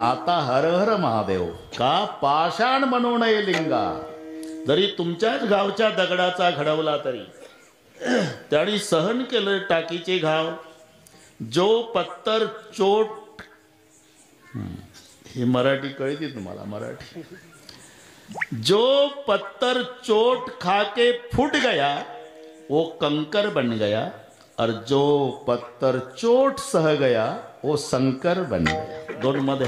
आता हर हर महादेव का पाषाण मनोनय लिंगा, जरी तुमच्याच गावच्या दगडाचा घडवला तरी त्याने सहन केलं टाकीचे घाव. जो पत्तर चोट, ही मराठी कळती तुम्हाला मराठी. जो पत्तर चोट खाके फुट गया वो कंकर बन गया, और जो पत्तर चोट सह गया वो संकर बन गया. दोन मध्ये.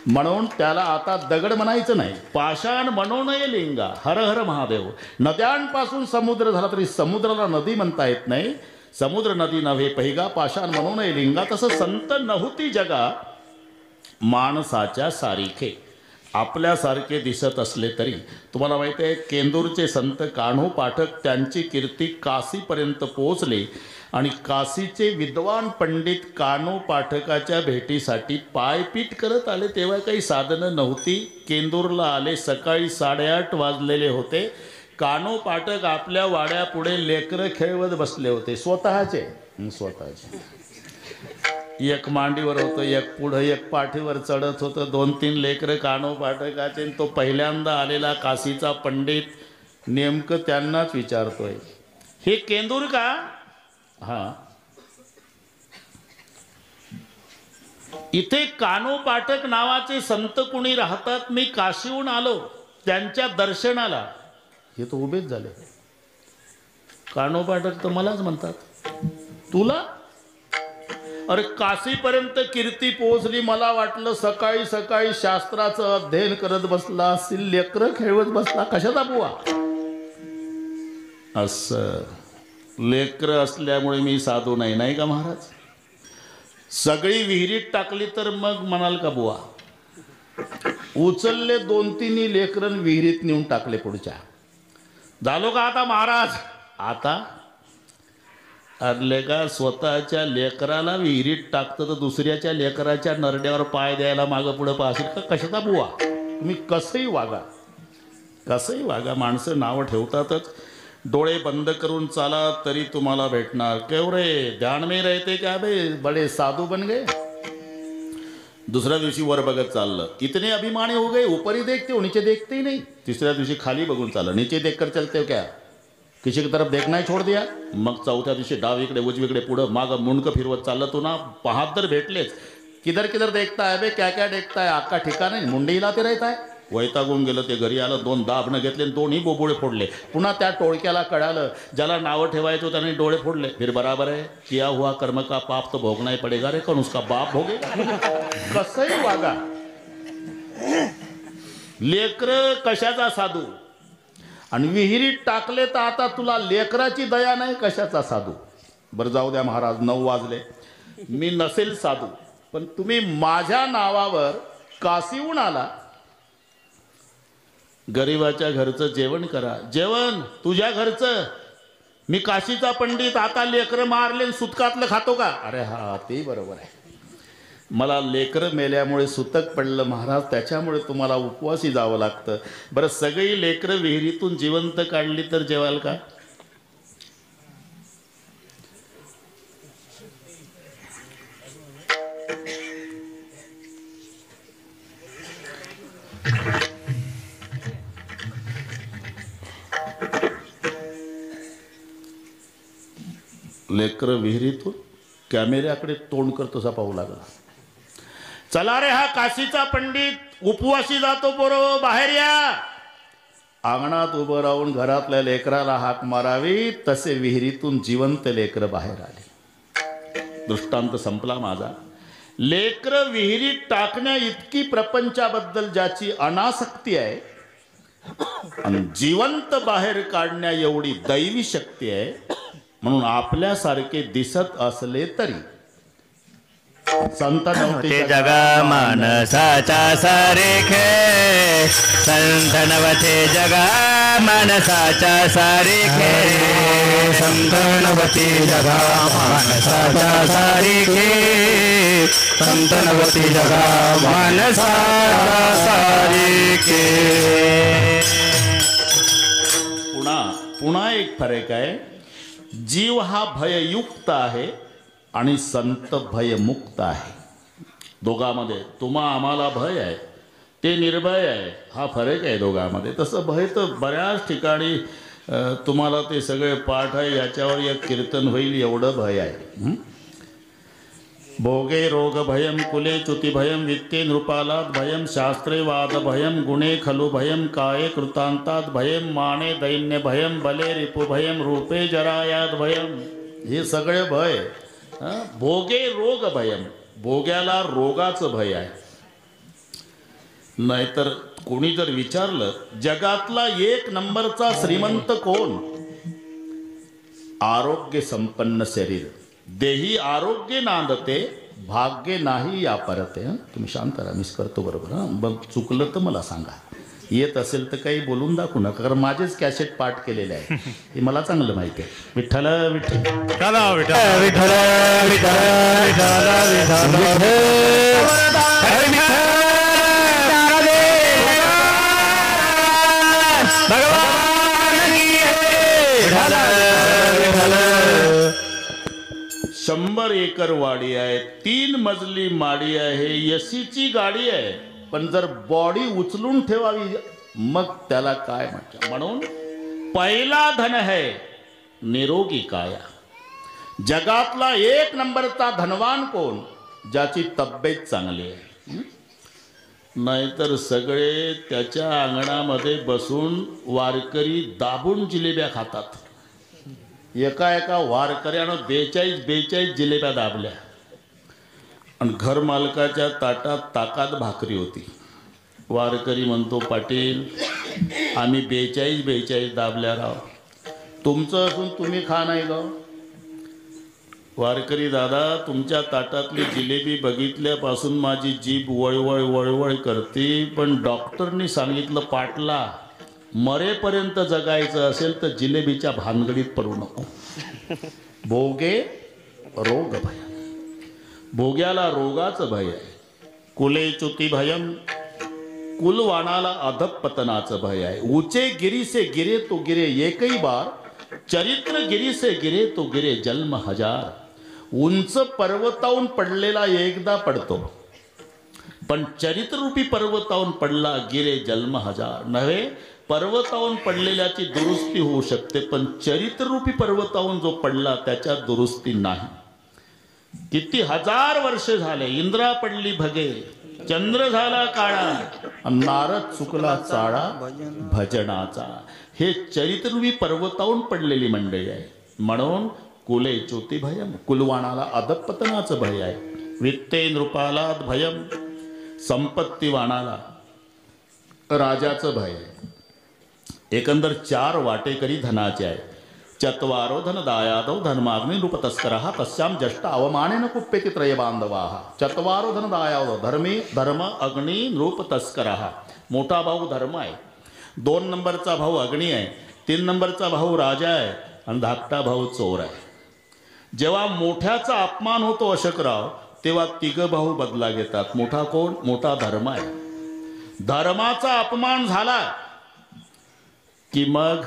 म्हणून त्याला आता दगड म्हणायचं नाही, पाषाण मनोनय लिंगा. हर हर महादेव. नद्यांपासून समुद्र झाला तरी समुद्राला नदी म्हणता येत नाही. समुद्र नदी नव्हे पहिगा, पाषाण मनोनय लिंगा. तसं संत नहुती जगा माणसाच्या सारिखे. आपल्यासारखे दिसत असले तरी तुम्हाला माहिती आहे, केंदूरचे संत कान्हो पाठक त्यांची कीर्ती काशीपर्यंत पोहोचले आणि काशीचे विद्वान पंडित कान्हो पाठकाच्या भेटीसाठी पायपीट करत आले. तेव्हा काही साधनं नव्हती. केंदूरला आले, सकाळी 8:30 वाजलेले होते. कान्हो पाठक आपल्या वाड्यापुढे लेकरं खेळवत बसले होते, स्वतःचे. एक मांडीवर होतं, एक पुढं, एक पाठीवर चढत होतं. 2-3 लेकरं कान्हो पाठकाचे. तो पहिल्यांदा आलेला काशीचा पंडित नेमकं त्यांनाच विचारतोय, हे केंदूर का? हा. इथे कान्हो पाठक नावाचे संत कुणी राहतात, मी काशीहून आलो त्यांच्या दर्शनाला. हे तो उभेच झाले. कान्हो पाठक तर मलाच म्हणतात, तुला? अरे काशीपर्यंत कीर्ती पोहोचली, मला वाटलं सकाळी सकाळी शास्त्राचं अध्ययन करत बसला असतील, लेकरं खेळवत बसला, कशाचा बुवा? असं लेकरं असल्यामुळे मी साधू नाही, नाही का महाराज? सगळी विहिरीत टाकली तर मग म्हणाल का बुवा? उचलले 2-3 लेकरं विहिरीत नेऊन टाकले पुढच्या. झालो का आता महाराज? आता अरले का स्वतःच्या लेकराला विहिरीत टाकतं तर दुसऱ्याच्या लेकराच्या नरड्यावर पाय द्यायला मागं पुढं पाहशील का? कशाचा बुवा? तुम्ही कसंही वागा, कसंही वागा. माणसं नावं ठेवतातच. डोळे बंद करून चाला तरी तुम्हाला भेटणार. क्यों रे ध्यान में रहते क्या बे, बडे साधू बन गए. दुसऱ्या दिवशी वर बघत चाललं, इतने अभिमानी हो गए, ऊपर ही देखते हो नीचे देखते ही नहीं. तिसऱ्या दिवशी खाली बघून चाललं, नीचे देखकर चलते हो क्या, किसी की तरफ देखना ही छोड़ दिया. मग चौथ्या दिवशी डावीकडे उजवीकडे पुढं मागं मुंडकं फिरवत चाललं. तू ना पाहत तर भेटलेच, किधर किधर देखता है बे, क्या क्या देखता है, आका ठिकाण नाही, मुंडी हिलाते रहता है. वैतागून गेलं ते. घरी आलं, 2 दाबणं घेतले, 2ही बोबुळे फोडले. पुन्हा त्या टोळक्याला कळालं, ज्याला नावं ठेवायचं त्याने डोळे फोडले. फिर बराबर है, किया हुआ कर्म का पाप तो भोगना ही पडेगा रे, कौन उसका बाप भोगेगा. कसंही वागा. लेकर कशाचा साधू, आणि विहिरीत टाकले तर आता तुला लेकराची दया नाही, कशाचा साधू. बरं जाऊ द्या महाराज, 9 वाजले. मी नसेल साधू, पण तुम्ही माझ्या नावावर काशीहून आला. गरीबाच्या घरचं जेवण करा. जेवण तुझ्या घरचं. मी काशीचा पंडित, आता लेकरं मारले सुतकातलं खातो का? अरे हा, ते बरोबर आहे. मला लेकरं मेल्यामुळे सुतक पडलं महाराज, त्याच्यामुळे तुम्हाला उपवासी जावं लागतं. बरं सगळी लेकरं विहिरीतून जिवंत काढली तर जेवाल का? लेकरं विहिरीतून कॅमेऱ्याकडे तोंड करतो तसा पाहू लागला. चला रे, हा काशीचा पंडित उपवासी जातो, पोरो बाहेर या. अंगणात उभं राहून घरातल्या लेकराला हाक मारावी, तसे विहिरीतून जिवंत लेकरं बाहेर आले. दृष्टांत संपला माझा. लेकरं विहिरीत टाकण्या इतकी प्रपंचाबद्दल ज्याची अनासक्ती आहे, आणि जिवंत बाहेर काढण्या एवढी दैवी शक्ती आहे. म्हणून आपल्यासारखे दिसत असले तरी संत नव्हते जगा मानसाचा सारेखे, संत नव्हते जगा मानसाचा सारेखे, संत नव्हते जगा मानसाचा सारेखे, संत नव्हते जगा मानसाचा सारेखे. पुन्हा एक फरक आहे. जीव हा भययुक्त आहे आणि संत भयमुक्त आहे. दोघांमध्ये तुम्हा आम्हाला भय आहे, ते निर्भय आहे, हा फरक आहे दोघांमध्ये. तसं भय तर बऱ्याच ठिकाणी तुम्हाला ते सगळे पाठ आहे, याच्यावर एक कीर्तन होईल एवढं भय आहे. भोगे रोग भयम कुले च्युती भयम वित्ते नृपालात भयम शास्त्रे वाद भयम गुणे खलु भयम काये कृतांतात भयम माने दैन्य भयम बले रिपु भयम रूपे जरायात भयम. हे सगळे भय. भोगे रोग भयम, भोग्याला रोगाचं भय आहे. नाहीतर कोणी जर विचारलं जगातला एक नंबरचा श्रीमंत कोण? आरोग्य संपन्न शरीर, देही आरोग्य नांदते, भाग्य नाही या परते. तुम्ही शांत राहा, मिस करतो बरोबर. मग चुकलं तर मला सांगा, येत असेल तर काही बोलून दाखवू नका, कारण माझेच कॅसेट पाठ केलेले आहे, हे मला चांगलं माहिती आहे. विठ्ठल विठ्ठल विठ्ठल विठ्ठल विठ्ठल विठ्ठल भगवान की विठ्ठल. 100 एकर वाडी आहे, 3 मजली माडी आहे, एसीची गाडी आहे, पण जर बॉडी उचलून ठेवावी मग त्याला काय म्हणतात? म्हणून पहिला धन है निरोगी काया. जगातला एक नंबरचा धनवान कोण? ज्याची तब्येत चांगली आहे. नाहीतर सगळे त्याच्या अंगणामध्ये बसून वारकरी दाबून जिलेब्या खातात. एका वारकऱ्यानं 42 जिलेब्या दाबल्या आणि घर मालकाच्या ताटात ताकात भाकरी होती. वारकरी म्हणतो, पाटील आम्ही 42 दाबल्या राव, तुमचं असून तुम्ही खा नाही गाव. वारकरी दादा, तुमच्या ताटातली जिलेबी बघितल्यापासून माझी जीभ वळवळ वळवळ करते, पण डॉक्टरनी सांगितलं पाटला मरेपर्यंत जगायचं असेल तर जिलेबीच्या भानगडीत पडू नको. भोगे रोग भय, भोग्याला रोगाचं भय आहे. कुले च्युती भयम, कुलवाणाला अधपतनाचं भय आहे. ऊंचे गिरी से गिरे तो गिरे एकही बार, चरित्र गिरी से गिरे तो गिरे जन्म हजार. उंच पर्वतावून पडलेला एकदा पडतो, पण चरित्ररूपी पर्वतावून पडला गिरे जन्म हजार. नव्हे, पर्वतावून पडलेल्याची दुरुस्ती होऊ शकते, पण चरित्ररूपी पर्वतावून जो पडला त्याच्या दुरुस्ती नाही. किती हजार वर्ष झाले इंद्रा पडली भगे, चंद्र झाला काळा, नारद चुकला चाळा भजनाचा. हे चरित्ररूपी पर्वतावून पडलेली मंडळी आहे. म्हणून कुले च्युती भयम, कुलवाणाला अधपतनाचं भय आहे. वित्ते नृपाला भयम, संपत्तीवाणाला राजाचं भय आहे. एकंदर 4 वाटेकरी धनाचे आहे. चत्वारो धनदायादौ धर्माग्नि नृपतस्करः तस्याम जष्ट अवमानेन कुप्येति त्रय बांधवाः. चत्वारो धनदायादौ, धर्म अग्नि नृपतस्करः. मोठा भाऊ धर्म आहे, 2 नंबरचा भाऊ अग्नी आहे, 3 नंबरचा भाऊ राजा आहे आणि धाकटा भाऊ चोर आहे. जेव्हा मोठ्याचा अपमान होतो अशोकराव, तेव्हा 3 भाऊ बदला घेतात. मोठा कोण? मोठा धर्म आहे. धर्माचा अपमान झाला की मग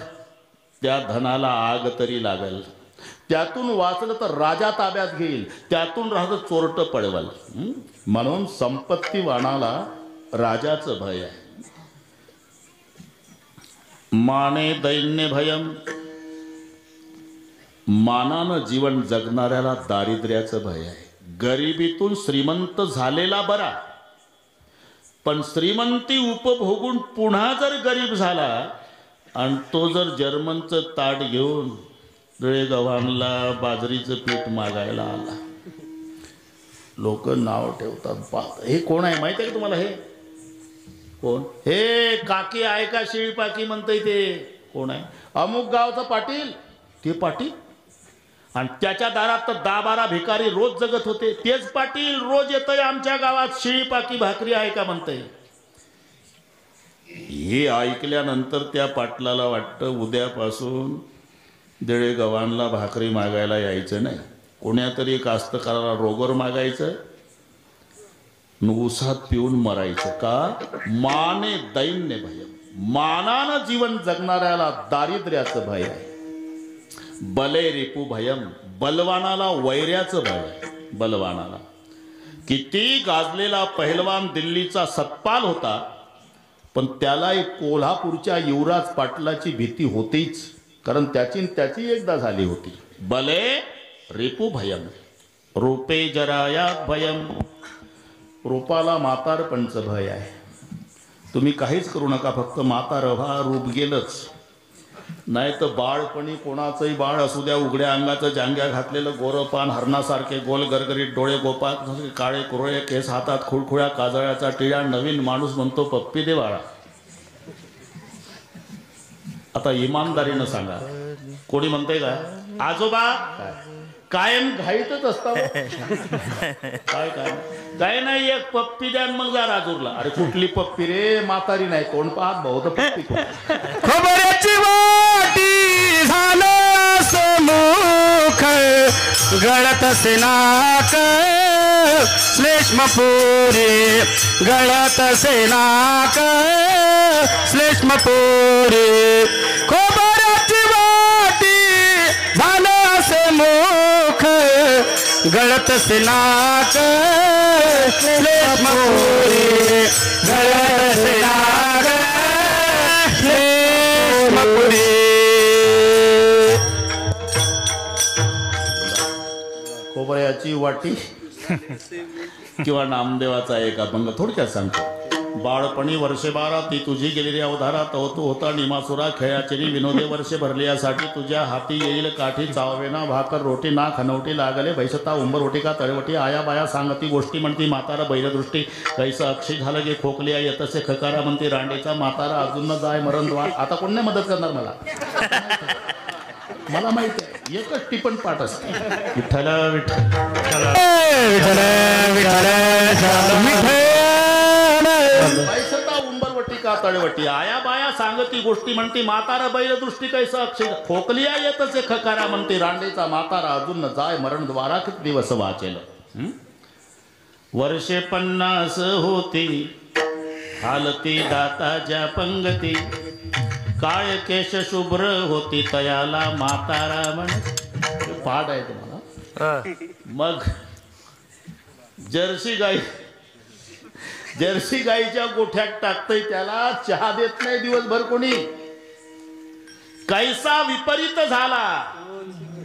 त्या धनाला आग तरी लागेल. त्यातून वाचलं तर राजा ताब्यात घेईल, त्यातून राहतं चोरट पळवल. म्हणून संपत्तीवाणाला राजाचं भय आहे. माने दैन्य भयम, मानानं जीवन जगणाऱ्याला दारिद्र्याचं भय आहे. गरिबीतून श्रीमंत झालेला बरा, पण श्रीमंती उपभोगून पुन्हा जर गरीब झाला आणि तो जर जर्मनचं ताट घेऊन दळेगव्हाणला बाजरीचं पीठ मागायला आला, लोक नाव ठेवतात. हे कोण आहे माहिती आहे का तुम्हाला? हे कोण? हे काकी आहे का शिळपाकी म्हणतंय ते कोण आहे? अमुक गावचा पाटील. ते पाटील, आणि त्याच्या दारात तर 10-12 भिकारी रोज जगत होते. तेच पाटील रोज येतंय आमच्या गावात शिळपाकी भाकरी आहे का म्हणतंय. हे ऐकल्यानंतर त्या पाटलाला वाटतं उद्यापासून दळेगव्हाणला भाकरी मागायला यायचं नाही, कोण्यातरी कास्तकाराला रोगर मागायचं, ऊसात पिऊन मरायचं. का? माने दैन्य भय, मानानं जीवन जगणाऱ्याला दारिद्र्याचं भय आहे. बले रिपू भयम, बलवानाला वैर्याचं भय आहे. बलवानाला किती गाजलेला पहिलवान दिल्लीचा सतपाल होता, पण त्याला एक कोल्हापूरच्या युवराज पाटलाची भीती होतीच, कारण त्याची एकदा झाली होती. भले रिपू भयम रूपे जरायात भयम. रूपाला म्हातारपणचं भय आहे. तुम्ही काहीच करू नका, फक्त म्हातार व्हा, रूप गेलंच. नाही तर बाळपणी कोणाचंही बाळ असू द्या, उघड्या अंगाचं जांग्या घातलेलं गोरपान, हरणासारखे गोल गरगरीत डोळे, गोपाळ काळे कुरळे केस, हातात खुळखुळ्या काजळ्याचा टिळा, नवीन माणूस म्हणतो पप्पी दे बाळा. आता इमानदारीनं सांगा, कोणी म्हणते का आजोबा कायम घाईतच असतात? काय काय काय नाही, एक पप्पी द्या मग जा राजूरला. अरे कुठली पप्पी रे, म्हातारी नाही, तोंड पाहत भाऊ तर पप्पी. खबऱ्याची वाटी झालं समुख गळत सेनाक श्लेष्मपुरी गळत सेनाक श्लेष्मपुरी. खबऱ्याची वाटी झालं समुख गळत सेनाक श्लेष्मपुरी गळत सेनाक खोबऱ्याची वाटी किंवा नामदेवाचा एक अभंग थोडक्यात सांगतो. बाळपणी वर्षे 12 ती तुझी गेलेली अवधारा, तव तू होता निमासुरा खेळाची विनोदे वर्षे भरली, यासाठी तुझ्या हाती येईल काठी. चावेना भाकर रोटी ना खनवटी लागले भैसता उंबर रोटी का तळवटी. आया बाया सांगती गोष्टी म्हणती म्हातारा बैलदृष्टी, कैसा अक्षय झालं गे खोकली आहे येतसे खकारा म्हणती रांडेचा म्हातारा अजून न जाय मरणद्वार. आता कोण नाही मदत करणार मला, मला माहिती आहे, एकच टिपण पाठ असते. विठ्ठल विठ्ठल पैसता उंबरवटी का तळवटी. आया बाया सांगती गोष्टी म्हणती म्हातारा बैल दृष्टी कैसा अक्षय खोकलिया येतच खकारा म्हणते रांडेचा म्हातारा अजून न जाय मरण द्वारा. किती दिवस वाचेल. वर्षे 50 होती हालती दाताच्या पंगती, काळ केश शुभ्र होती तयाला म्हातारा म्हण. पाठ आहे तुम्हाला. मग जर्सी गाईच्या गोठ्यात टाकतय त्याला, चहा देत नाही दिवसभर कोणी. कैसा विपरीत झाला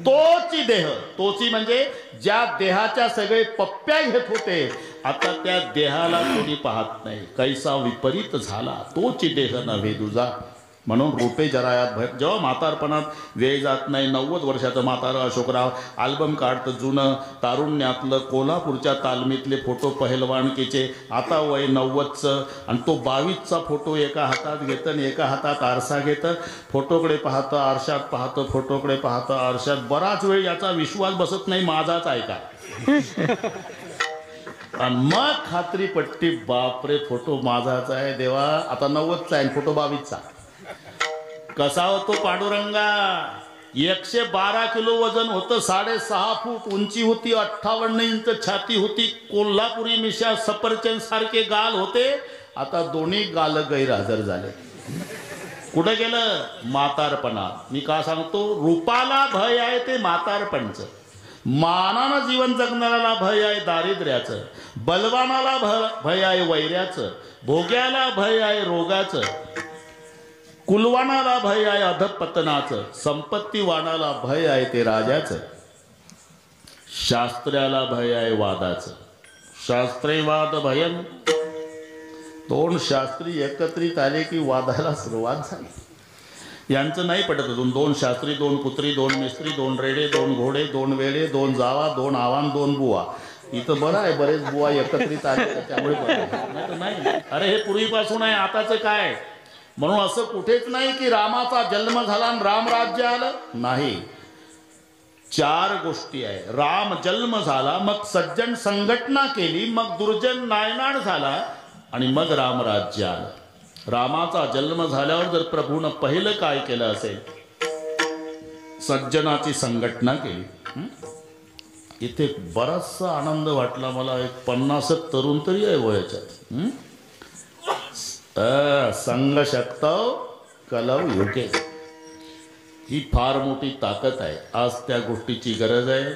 तोची देह. तोची म्हणजे ज्या देहाच्या सगळे पप्प्या घेत होते, आता त्या देहाला कोणी पाहत नाही. कैसा विपरीत झाला तोची देह नव्हे तुझा. म्हणून रूपे जरायात भय. जेव्हा म्हातारपणात वेळ जात नाही, 90 वर्षाचं म्हातारं अशोकराव अल्बम काढतं जुनं तारुण्यातलं, कोल्हापूरच्या तालमीतले फोटो पहिलवानकीचे. आता वय 90चं आणि तो 22चा फोटो एका हातात घेतं आणि एका हातात आरसा घेतं. फोटोकडे पाहतं, आरशात पाहतं, फोटोकडे पाहतं, आरशात. बराच वेळ याचा विश्वास बसत नाही माझाच आहे का. आणि मग खात्री पट्टी, बापरे फोटो माझाच आहे देवा. आता 90चा आहे, फोटो 22चा. कसा होतो पांडुरंगा. 112 किलो वजन होतं, 6.5 फूट उंची होती, 58 इंच छाती होती, कोल्हापुरी मिशा, सफरचंद सारखे गाल होते. आता दोन्ही गाल गैरहजर झाले. कुठं गेलं. म्हातारपणात. मी का सांगतो, रूपाला भय आहे ते म्हातारपणचं, मानानं जीवन जगणाऱ्याला भय आहे दारिद्र्याचं, बलवानाला भय आहे वैऱ्याचं, भोग्याला भय आहे रोगाचं, कुलवानाला भय आहे अधपतनाचं, संपत्तीवानाला भय आहे ते राजाचं, शास्त्र्याला भय आहे वादाचं. शास्त्रे वाद भयम. 2 शास्त्री एकत्रित आले की वादाला सुरुवात झाली. यांचं नाही पटत अजून. 2 शास्त्री, 2 कुत्री, 2 मिस्त्री, 2 रेडे, 2 घोडे, 2 वेडे, 2 जावा, 2 आवान, 2 बुवा. इथं बरं आहे, बरेच बुवा एकत्रित आले त्यामुळे नाही. अरे हे पूर्वीपासून आहे, आताचं काय. म्हणून असं कुठेच नाही की रामाचा जन्म झाला आणि रामराज्य आलं. नाही. 4 गोष्टी आहे. राम जन्म झाला, मग सज्जन संघटना केली, मग दुर्जन नायनाट झाला आणि मग रामराज्य आलं. रामाचा जन्म झाल्यावर जर प्रभूनं पहिलं काय केलं असेल, सज्जनाची संघटना केली. इथे बराचसा आनंद वाटला मला. एक 50 तरुण तरी आहे वयाच्यात. संघ शक्तव कलव युगे. ही फार मोठी ताकद आहे. आज त्या गोष्टीची गरज आहे.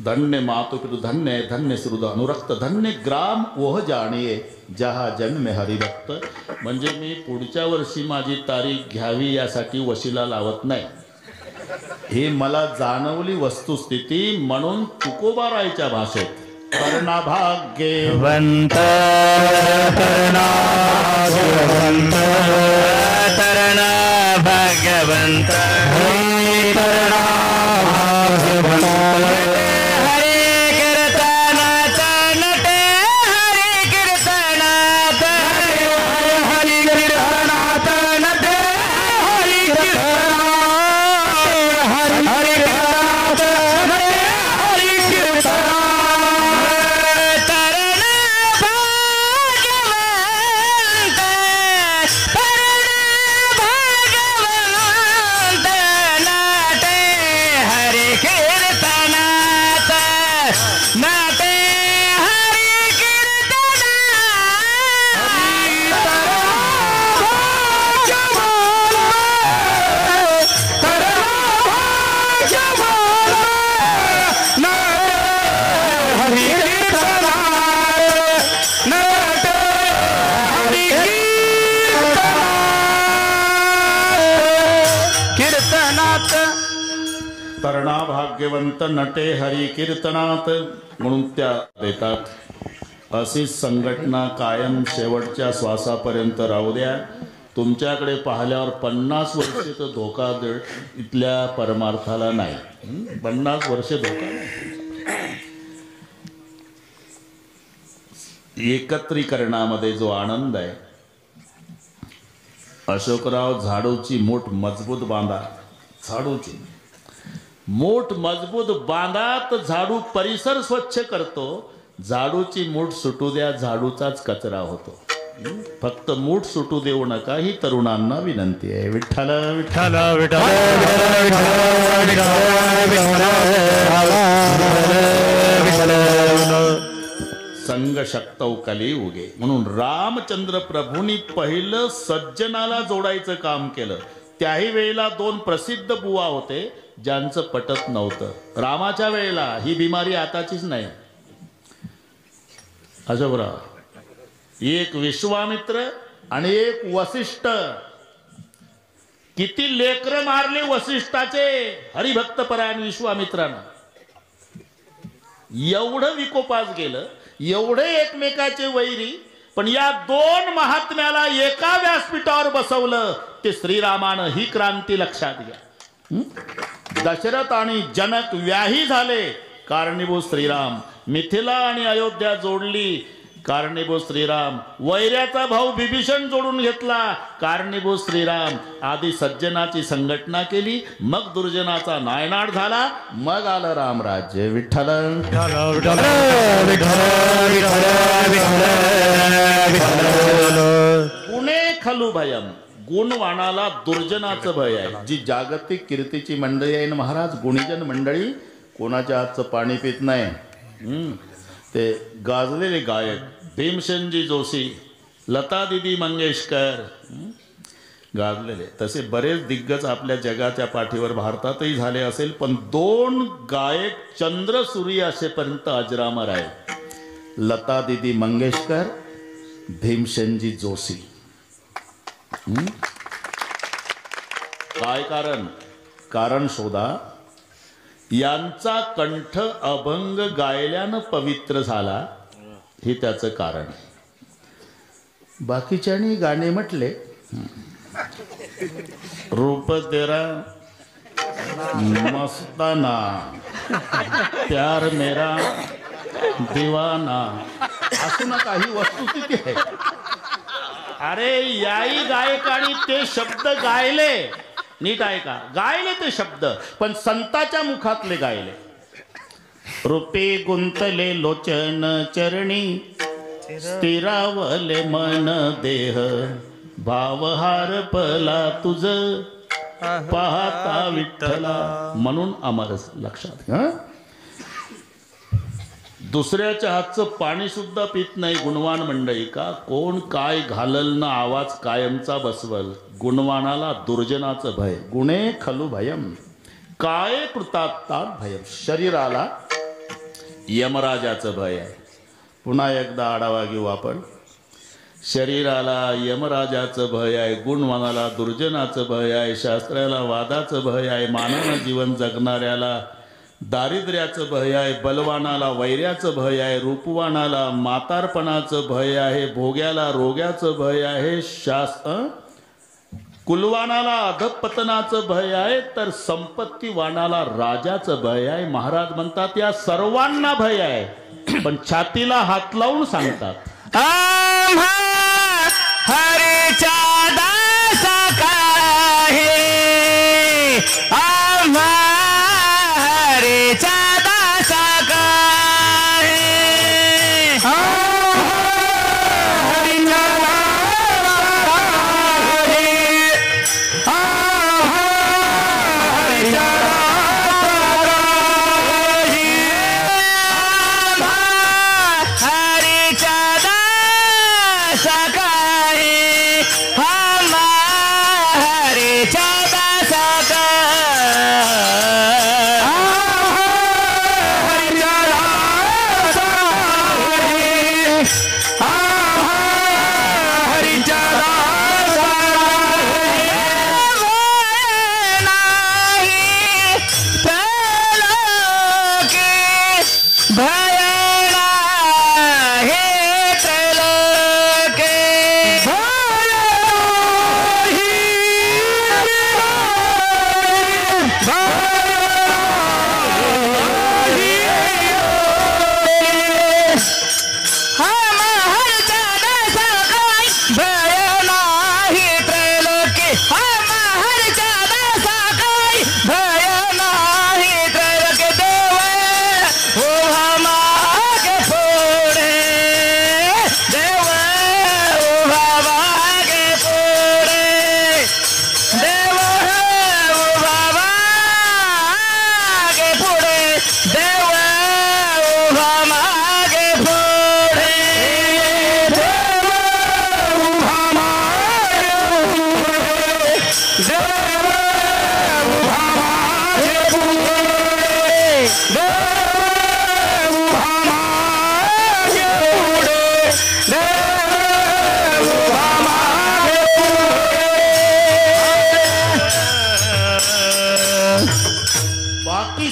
धन्य मातुपितु धन्य धन्य सुहृद अनुरक्त धन्य ग्राम ओह जाणिये जहा जन्म हरिभक्त. म्हणजे मी पुढच्या वर्षी माझी तारीख घ्यावी यासाठी वशिला लावत नाही. ही मला जाणवली वस्तुस्थिती म्हणून तुकोबारायच्या भाषेत कर्णा भाग्यवंत तरणा भाग्यवंत तरणा भाग्यवंत तरणा भाग्यवंत नटे हरी कीर्तनात म्हणून त्या देतात. अशीच संघटना कायम शेवटच्या श्वासापर्यंत राहू द्या. तुमच्याकडे पाहिल्यावर 50 वर्षे तर धोका इथल्या परमार्थाला नाही. 50 वर्षे धोका नाही. एकत्रीकरणामध्ये जो आनंद आहे. अशोकराव झाडूची मूठ मजबूत बांधा. झाडूची मूठ मजबूत बांधात झाडू परिसर स्वच्छ करतो. झाडूची मूठ सुटू द्या झाडूचाच कचरा होतो. फक्त मूठ सुटू देऊ नका ही तरुणांना विनंती आहे. विठ्ठल विठ्ठल संग शक्तौ कली उगे म्हणून रामचंद्र प्रभूंनी पहिलं सज्जनाला जोडायचं काम केलं. त्याही वेळेला 2 प्रसिद्ध बुवा होते ज्यांचं पटत नव्हतं. रामाच्या वेळेला ही बिमारी आताचीच नाही. अशोकराव एक विश्वामित्र आणि एक वसिष्ठ. किती लेकर मारले वसिष्ठाचे हरिभक्तपरायण विश्वामित्रानं. एवढं विकोपास गेलं. एवढे एकमेकाचे वैरी. पण या 2 महात्म्याला एका व्यासपीठावर बसवलं. ते श्रीरामानं ही क्रांती लक्षात घ्या. दशरथ आणि जनक व्याही झाले. कारणीभूत श्रीराम. मिथिला आणि अयोध्या जोडली. कारणीभूत श्रीराम. वैऱ्याचा भाऊ विभीषण जोडून घेतला. कारणीभूत श्रीराम. आधी सज्जनाची संघटना केली. मग दुर्जनाचा नायनाट झाला. मग आलं रामराज्य. विठ्ठल गुणे खलु भयम. गुणवाणाला दुर्जनाचं भय आहे. जी जागतिक कीर्तीची मंडळी आहे ना महाराज, गुणीजन मंडळी कोणाच्या हातचं पाणी पित नाही. ते गाजलेले गायक भीमसेनजी जोशी, लता दीदी मंगेशकर गाजलेले. तसे बरेच दिग्गज आपल्या जगाच्या पाठीवर भारतातही झाले असेल. पण 2 गायक चंद्र सूर्य असेपर्यंत अजरामर आहे. लता दीदी मंगेशकर, भीमसेनजी जोशी. काय कारण? कारण शोधा. यांचा कंठ अभंग गायल्यानं पवित्र झाला. हे त्याचं कारण. बाकीच्यांनी गाणे म्हटले. रूप तेरा मस्ताना, प्यार मेरा दीवाना, असं ना काही वस्तुस्थिती आहे. अरे याही गायकांनी ते शब्द गायले. नीट ऐका. गायले ते शब्द पण संताच्या मुखातले गायले. रूपे गुंतले लोचन चरणी, स्थिरावले मन देह, भावहार पला तुझ पाहता विठ्ठला. म्हणून अमर लक्षात. दुसऱ्याच्या हातचं पाणी सुद्धा पित नाही गुणवान मंडळी. का? कोण काय घालल ना आवाज कायमचा बसवल. गुणवानाला दुर्जनाचं भय. गुणे खलु भयम काय कृतात्तात भयम. शरीराला यमराजाचं भय आहे. पुन्हा एकदा आढावा घेऊ आपण. शरीराला यमराजाचं भय आहे, गुणवानाला दुर्जनाचं भय आहे, शास्त्राला वादाचं भय आहे, मानवानं जीवन जगणाऱ्याला दारिद्र्याचं भय आहे, बलवानाला वैऱ्याचं भय आहे, रूपवानाला म्हातारपणाचं भय आहे, भोग्याला रोग्याचं भय आहे, कुलवानाला अधपतनाचं भय आहे, तर संपत्तीवानाला राजाचं भय आहे. महाराज म्हणतात या सर्वांना भय आहे, पण छातीला हात लावून सांगतात आम्हा हरीचा दास काही, आम्हा हरीचा दास काही, हरीचा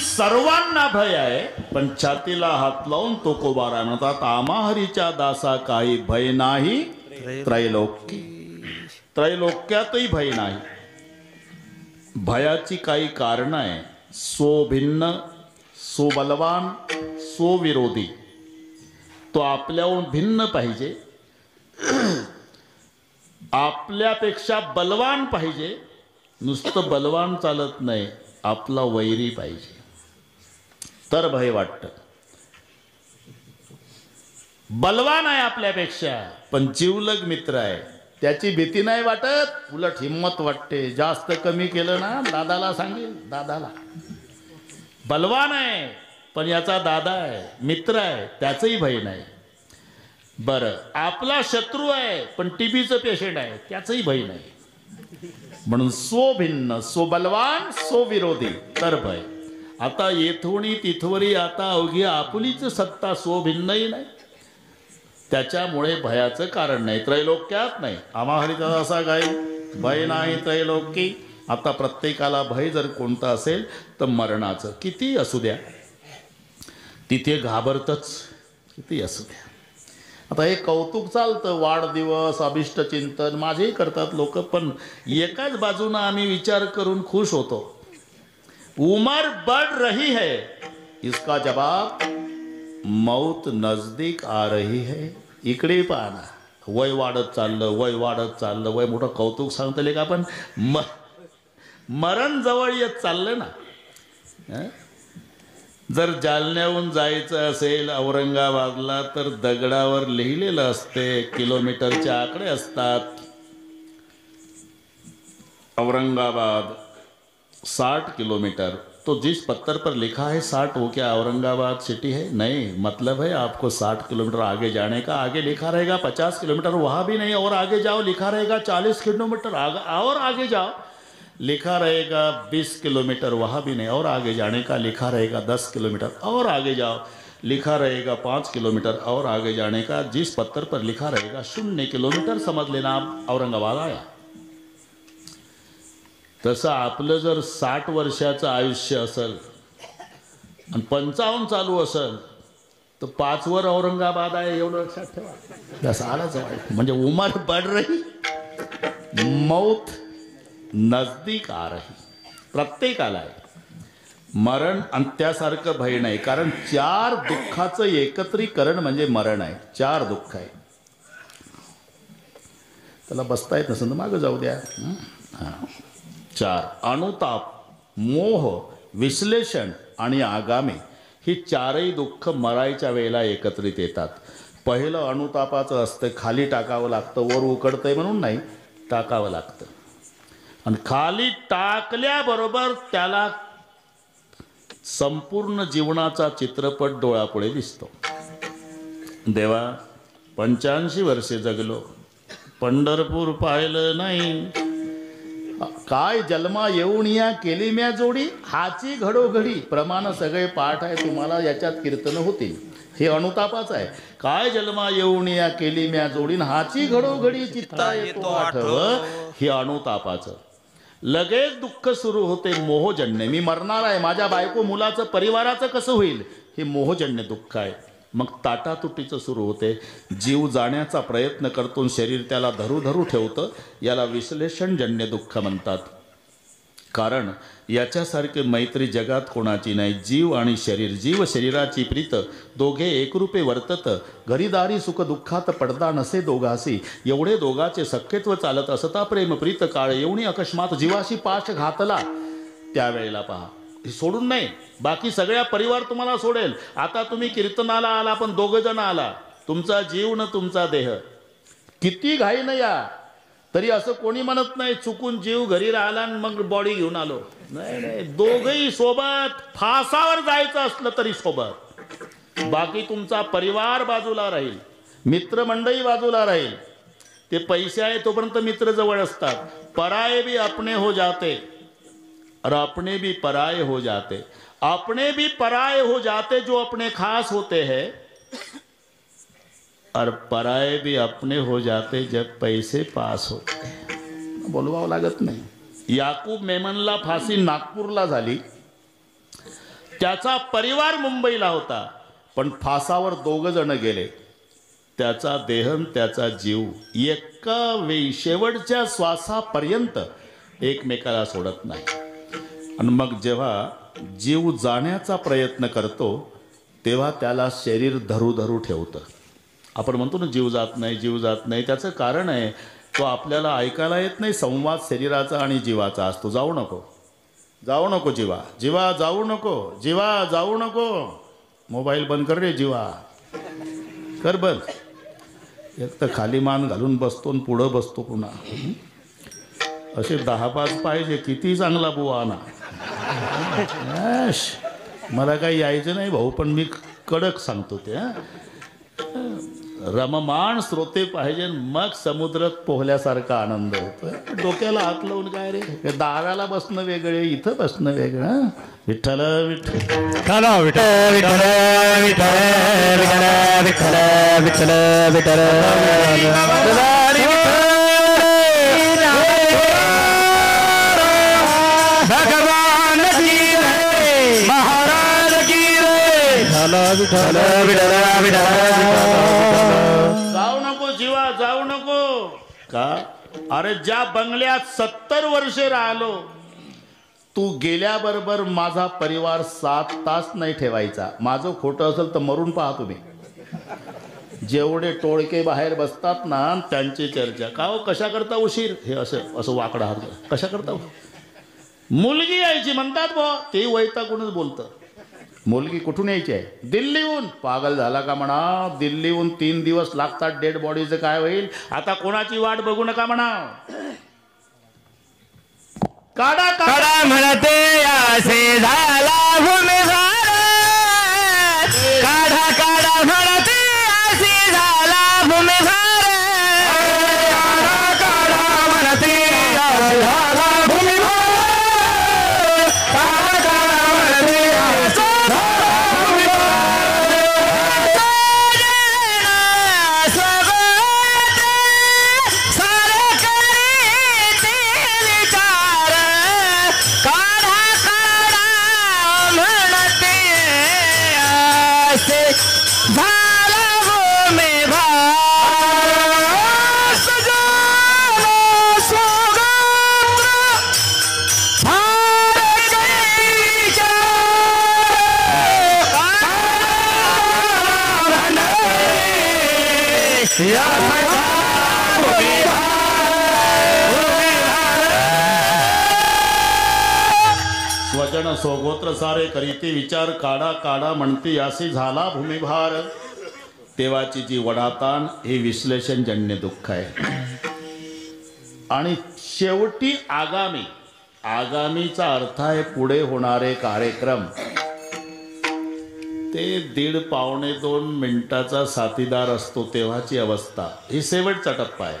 सर्वांना भय आहे, पण छातीला हात लावून तो कोबारा म्हणतात आम्हा हरीच्या दासा काही भय नाही त्रैलोक्य. त्रैलोक्यातही भय नाही. भयाची काही कारण आहे. सो भिन्न, सो बलवान, सो विरोधी. तो आपल्याहून भिन्न पाहिजे, आपल्यापेक्षा बलवान पाहिजे. नुसतं बलवान चालत नाही, आपला वैरी पाहिजे तर भय वाटतं. बलवान आहे आपल्यापेक्षा पण जीवलग मित्र आहे, त्याची भीती नाही वाटत, उलट हिम्मत वाटते. जास्त कमी केलं ना दादाला सांगेल, दादाला. बलवान आहे पण याचा दादा आहे, मित्र आहे, त्याचंही भय नाही. बरं, आपला शत्रू आहे पण टीबीचं पेशंट आहे, त्याचंही भय नाही. म्हणून सो भिन्न, सो बलवान, सो विरोधी तर भय. आता येथोणी तिथवरी आता अवघी आपुलीच सत्ता, सो भिन्नही नाही. त्याच्यामुळे भयाचं कारण नाही. त्रैलोक्यात नाही. आम्हा हरिचा असा काही भय नाही त्रैलोकी. आता प्रत्येकाला भय जर कोणतं असेल तर मरणाचं. किती असू द्या, तिथे घाबरतच, किती असू द्या. आता हे कौतुक चालतं, वाढदिवस, अभिष्ट चिंतन माझेही करतात लोक, पण एकाच बाजूनं आम्ही विचार करून खुश होतो. उमर बढ़ रही है, इसका जवाब मौत नजदीक आ रही है. इकडे पाहना, वय वाढत चाललं, वय वाढत चाललं. वय मोठं कौतुक सांगतले का, पण मरण जवळ येत चाललं ना. जर जालन्याहून जायचं असेल औरंगाबादला तर दगडावर लिहिलेलं असते, किलोमीटरचे आकडे असतात. औरंगाबाद 60 किलोमीटर. तो जिस पत्थर पर लिखा है 60, वो क्या औरंगाबाद सिटी है? नहीं, मतलब है आपको 60 किलोमीटर आगे जाने का. आगे लिखा रहेगा 50 किलोमीटर, वहाँ भी नहीं. और आगे जाओ, लिखा रहेगा 40 किलोमीटर. और आगे जाओ, लिखा रहेगा 20 किलोमीटर, वहाँ भी नहीं. और आगे जाने का लिखा रहेगा 10 किलोमीटर. और आगे जाओ, लिखा रहेगा 5 किलोमीटर और आगे जाने का, जिस पत्थर पर लिखा रहेगा 0 किलोमीटर समझ लेना आप औरंगाबाद आया. तसं आपलं जर 60 वर्षाचं आयुष्य असेल आणि 55 चालू असेल तर 5 वर औरंगाबाद आहे एवढं लक्षात ठेवा. तसं आलाच म्हणजे उमर बढ़ रही, मौत नजदीक आ रही. प्रत्येकाला आहे मरण आणि त्यासारखं भय नाही. कारण 4 दुःखाचं एकत्रीकरण म्हणजे मरण आहे. 4 दुःख आहे. त्याला बसता येत नसेल तर मागं जाऊ द्या. 4 अनुताप, मोह, विश्लेषण आणि आगामी ही 4ही दुःख मरायच्या वेळेला एकत्रित येतात. पहिलं अनुतापाचं असतं, खाली टाकावं लागतं. वर उकडतंय म्हणून नाही, टाकावं लागतं. आणि खाली टाकल्याबरोबर त्याला संपूर्ण जीवनाचा चित्रपट डोळ्यापुढे दिसतो. देवा 85 वर्षे जगलो, पंढरपूर पाहिलं नाही. काय जन्मा येऊन या केली म्या जोडी, हाची घडोघडी. प्रमाण सगळे पाठ आहे, तुम्हाला याच्यात कीर्तन होतील. हे अनुतापाचं आहे. काय जन्मा येऊन या केली म्या जोडी, हाची घडोघडी चित्ता येतो आठव. हे अनुतापाचं. लगेच दुःख सुरू होते मोहजन्य. मी मरणार आहे, माझ्या बायको मुलाचं परिवाराचं कसं होईल, हे मोहजन्य दुःख आहे. मग ताटातुटीचं सुरू होते. जीव जाण्याचा प्रयत्न करतो, शरीर त्याला धरू धरू ठेवतं. याला विश्लेषणजन्य दुःख म्हणतात. कारण याच्यासारखे मैत्री जगात कोणाची नाही. जीव आणि शरीर, जीव शरीराची प्रीत दोघे एकरूपे वर्तत. घरीदारी सुख दुःखात पडदा नसे दोघासी. एवढे दोघाचे सख्यत्व चालत असता प्रेम प्रीत काळ येऊनी अकस्मात जीवाशी पाश घातला. त्यावेळेला पहा, सोडून नाही, बाकी सगळ्या परिवार तुम्हाला सोडेल. आता तुम्ही कीर्तनाला आला पण 2 जण आला, तुमचा जीव न तुमचा देह. किती घाई न या तरी असं कोणी म्हणत नाही चुकून जीव घरी राहिला आणि मग बॉडी घेऊन आलो. नाही नाही, दोघही सोबत. फासावर जायचं असलं तरी सोबत. बाकी तुमचा परिवार बाजूला राहील, मित्रमंडळी बाजूला राहील. ते पैसे आहे तोपर्यंत मित्र जवळ असतात. पराये भी अपने हो जाते और अपने भी पराये हो जाते. अपने भी पराये हो जाते जो अपने खास होते हैं, और पराये भी अपने हो जाते जब पैसे पास होते. बोलवावं लागत नाही. याकूब मेमनला फाशी नागपूरला झाली, त्याचा परिवार मुंबईला होता, पण फासावर 2 जण गेले. त्याचा देह त्याचा जीव एका वेळी शेवटच्या श्वासापर्यंत एकमेकाला सोडत नाही. आणि मग जेव्हा जीव जाण्याचा प्रयत्न करतो तेव्हा त्याला शरीर धरू धरू ठेवतं. आपण म्हणतो ना जीव जात नाही, जीव जात नाही. त्याचं कारण आहे, तो आपल्याला ऐकायला येत नाही. संवाद शरीराचा आणि जीवाचा असतो. जाऊ नको, जाऊ नको जीवा, जीवा जाऊ नको, जीवा जाऊ नको. मोबाईल बंद कर रे जीवा, कर बंद. एक तर खाली मान घालून बसतो आणि पुढं बसतो पुन्हा. असे 10-5 पाहिजे. किती चांगला बुवा ना. मला काही यायचं नाही भाऊ, पण मी कडक सांगतो ते. रममाण श्रोते पाहिजे, मग समुद्रात पोहल्यासारखा आनंद होतो. डोक्याला हात लावून काय रे, दाराला बसणं वेगळे, इथं बसणं वेगळं. विठ्ठल विठ्ठल विठ्ठल विठ्ठल विठ्ठल विठ्ठल विठ्ठल भगवान की रे, महाराज की रे. जाऊ नको जीवा, जाऊ नको. का? अरे ज्या बंगल्यात 70 वर्षे राहिलो, तू गेल्याबरोबर माझा परिवार 7 तास नाही ठेवायचा. माझं खोटं असेल तर मरून पहा तुम्ही. जेवढे टोळके बाहेर बसतात ना, त्यांची चर्चा. का हो, कशा करता उशीर? हे असं असं वाकडा हात कशा करता. मुलगी यायची म्हणतात बो, ते वैतागूनच बोलतं. मुलगी कुठून यायची आहे? दिल्लीहून. पागल झाला का म्हणा. दिल्लीहून 3 दिवस लागतात. डेड बॉडीचं काय होईल? आता कोणाची वाट बघू नका म्हणा. काढा काढा म्हणते असे झाला भूमिभार. काढा काढा म्हणते असे झाला भूमिभार. काढा काढा म्हणते असे झाला भूमिभार. काढा काढा म्हणते असे झाला भूमिभार. स्वजन सोगोत्र सारे करीते विचार काढा काढा म्हणते यासी झाला भूमिभार. तेव्हाची जी वडाताण हे विश्लेषणजन्य दुःख आहे. आणि शेवटी आगामी, आगामीचा अर्थ आहे पुढे होणारे कार्यक्रम. ते 1.5-2 मिनिटाचा साथीदार असतो तेव्हाची अवस्था. ही शेवटचा टप्पा आहे.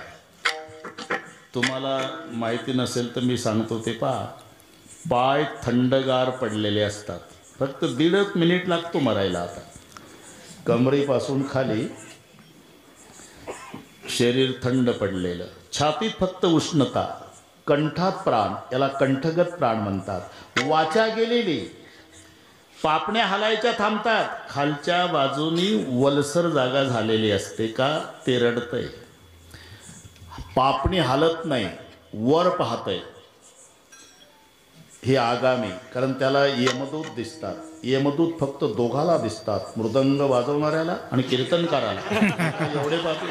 तुम्हाला माहिती नसेल तर मी सांगतो ते पहा. पाय थंडगार पडलेले असतात. फक्त 1.5 मिनिट लागतो मरायला. आता कमरेपासून खाली शरीर थंड पडलेलं, छातीत फक्त उष्णता, कंठात प्राण, याला कंठगत प्राण म्हणतात. वाचा गेलेली, पापण्या हलायच्या थांबतात. खालच्या बाजूनी वलसर जागा झालेली असते का ते रडतंय. पापणी हालत नाही, वर पाहतंय. हे आगामी, कारण त्याला यमदूत दिसतात. यमदूत फक्त दोघाला दिसतात, मृदंग वाजवणाऱ्याला आणि कीर्तनकाराला. एवढे पाहते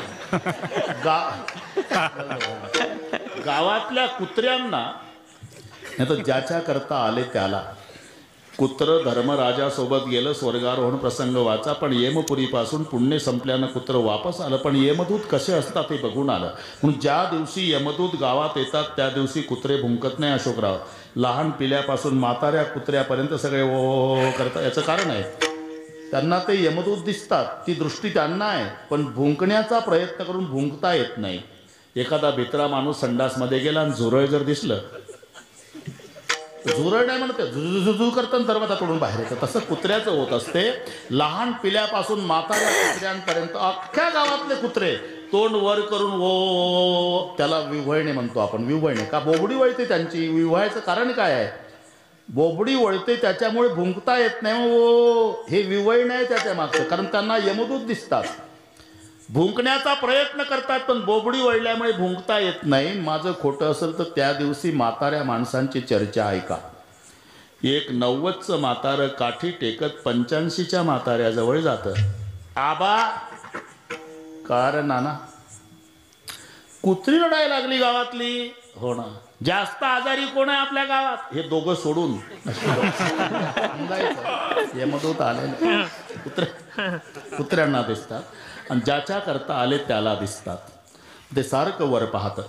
गावातल्या कुत्र्यांना, नाही तर ज्याच्या करता आले त्याला. कुत्र धर्मराजासोबत गेलं, स्वर्गारोहण प्रसंग वाचा. पण यमपुरीपासून पुण्य संपल्यानं कुत्र वापस आलं. पण यमदूत कसे असतात हे बघून आलं. म्हणून ज्या दिवशी यमदूत गावात येतात त्या दिवशी कुत्रे भुंकत नाही. अशोकराव, लहान पिल्यापासून म्हाताऱ्या कुत्र्यापर्यंत सगळे ओ करतात. याचं कारण आहे त्यांना ते यमदूत दिसतात, ती दृष्टी त्यांना आहे. पण भुंकण्याचा प्रयत्न करून भुंकता येत नाही. एखादा भित्रा माणूस संडासमध्ये गेला आणि झुरळ जर दिसलं, झुरळ नाही म्हणते, झुझुझुझू करताना दरवाजा तोडून बाहेर येतं. तसं कुत्र्याचं होत असते. लहान पिल्यापासून म्हाताऱ्या कुत्र्यांपर्यंत अख्ख्या गावातले कुत्रे तोंड वर करून ओ, त्याला विव्हळणे म्हणतो आपण. विव्हळणे का? बोबडी वळते त्यांची. विव्हायचं कारण काय आहे? बोबडी वळते त्याच्यामुळे भुंकता येत नाही. ओ, हे विव्हळणे आहे त्याच्या मागचं. कारण त्यांना यमदूत दिसतात, भुंकण्याचा प्रयत्न करतात, पण बोबडी वळल्यामुळे भुंकता येत नाही. माझं खोटं असेल तर त्या दिवशी म्हाताऱ्या माणसांची चर्चा ऐका. एक 90चं म्हातारं काठी टेकत 85च्या म्हाताऱ्याजवळ जातं. आबा, कारण नाना कुत्री रडायला लागली गावातली. हो ना, जास्त आजारी कोण आहे आपल्या गावात? हे दोघं सोडून यमदूत आले. कुत्र्यांना दिसतात आणि ज्याच्या करता आले त्याला दिसतात. ते सारखं वर पाहतं.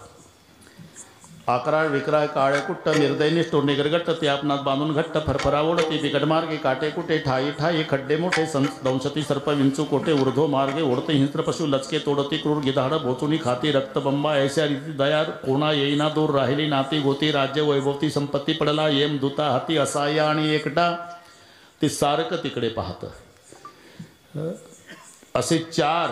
अकराळ विक्राळ काळे कुट्ट निर्दयनिष्ठ निगरगट्ट ते आपणात बांधून घट्ट फरफरा ओढते बिकट मार्गे काटे कुटे ठाई ठाई खड्डे मोठे दंशती सर्प विंचू कोटे ऊर्ध्व मार्गे ओढते हिंस्र पशु लचके तोडती क्रूर गिधाड बोचुनी खाती रक्तबंबा ऐशा रीती दया कोणा येईना दूर राहिली नाती गोती राज्य वैभवती संपत्ती पडला येम दूता हाती असाय आणि एकटा. ते सारखं तिकडे पाहतं. असे 4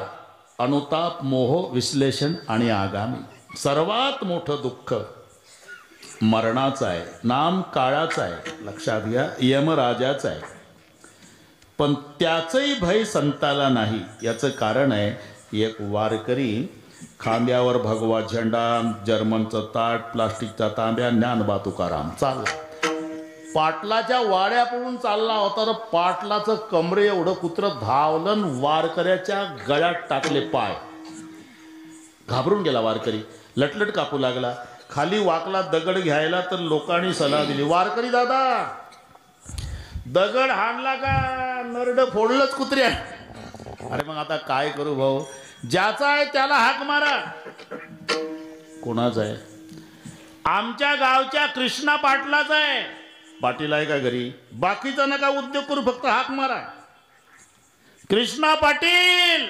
अनुताप, मोह, विश्लेषण आणि आगामी. सर्वात मोठं दुःख मरणाचं आहे. नाम काळाचं आहे, लक्षात घ्या, यमराजाचं आहे. पण त्याचंही भय संताला नाही. याचं कारण आहे, एक वारकरी खांद्यावर भगवा झेंडा, जर्मनचं ताट, प्लास्टिकचा तांब्या, ज्ञानबा तुकाराम चालला. पाटलाच्या वाड्या पडून चालला होता तर पाटलाचं कमरे एवढं कुत्र धावलं, वारकऱ्याच्या गळ्यात टाकले पाय. घाबरून गेला वारकरी, लटलट कापू लागला. खाली वाकला दगड घ्यायला तर लोकांनी सलाह दिली, वारकरी दादा दगड हाणला का नरड फोडलंच कुत्र्या. अरे मग आता काय करू भाऊ? ज्याचा आहे त्याला हाक मारा. कोणाचा आहे? आमच्या गावच्या कृष्णा पाटलाचा आहे. पाटील आहे का घरी? बाकीचा नका उद्योग करू, फक्त हाक मारा. कृष्णा पाटील,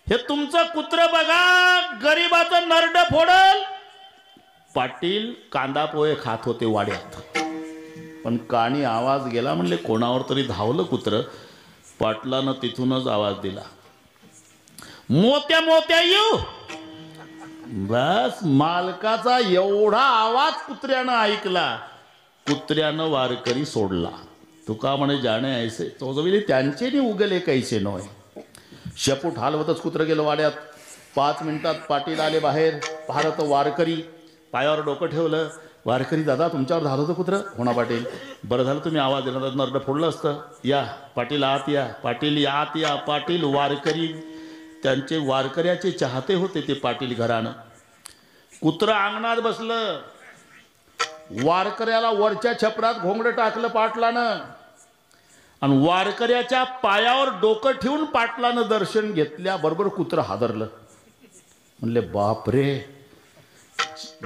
हे तुमचं कुत्र बघा, गरीबाचं नरड फोडल. पाटील कांदा पोहे खात होते वाड्यात, पण कानी आवाज गेला, म्हणले कोणावर तरी धावलं कुत्र. पाटलानं तिथूनच आवाज दिला, मोत्या मोत्या येऊ. बस मालकाचा एवढा आवाज कुत्र्यानं ऐकला, कुत्र्यानं वारकरी सोडला. तुका म्हणे जाणे ऐसे चौजविले त्यांचे नि उगले कैसे नोय. शेपूट हालवतच कुत्र गेलं वाड्यात. 5 मिनिटात पाटील आले बाहेर. पाहत वारकरी पायावर डोकं ठेवलं. वारकरी दादा तुमच्यावर झालं होतं कुत्र? होणा पाटील, बरं झालं तुम्ही आवाज दिला तर नरड फोडलं असतं. या पाटील आत या. पाटील आत या. पाटील वारकरी त्यांचे वारकऱ्याचे चाहते होते ते पाटील घराणं. कुत्रं अंगणात बसलं, वारकऱ्याला वरच्या छपरात घोंगडं टाकलं पाटलानं आणि वारकऱ्याच्या पायावर डोकं ठेवून पाटलानं दर्शन घेतल्याबरोबर कुत्रं हादरलं. म्हणले बाप रे,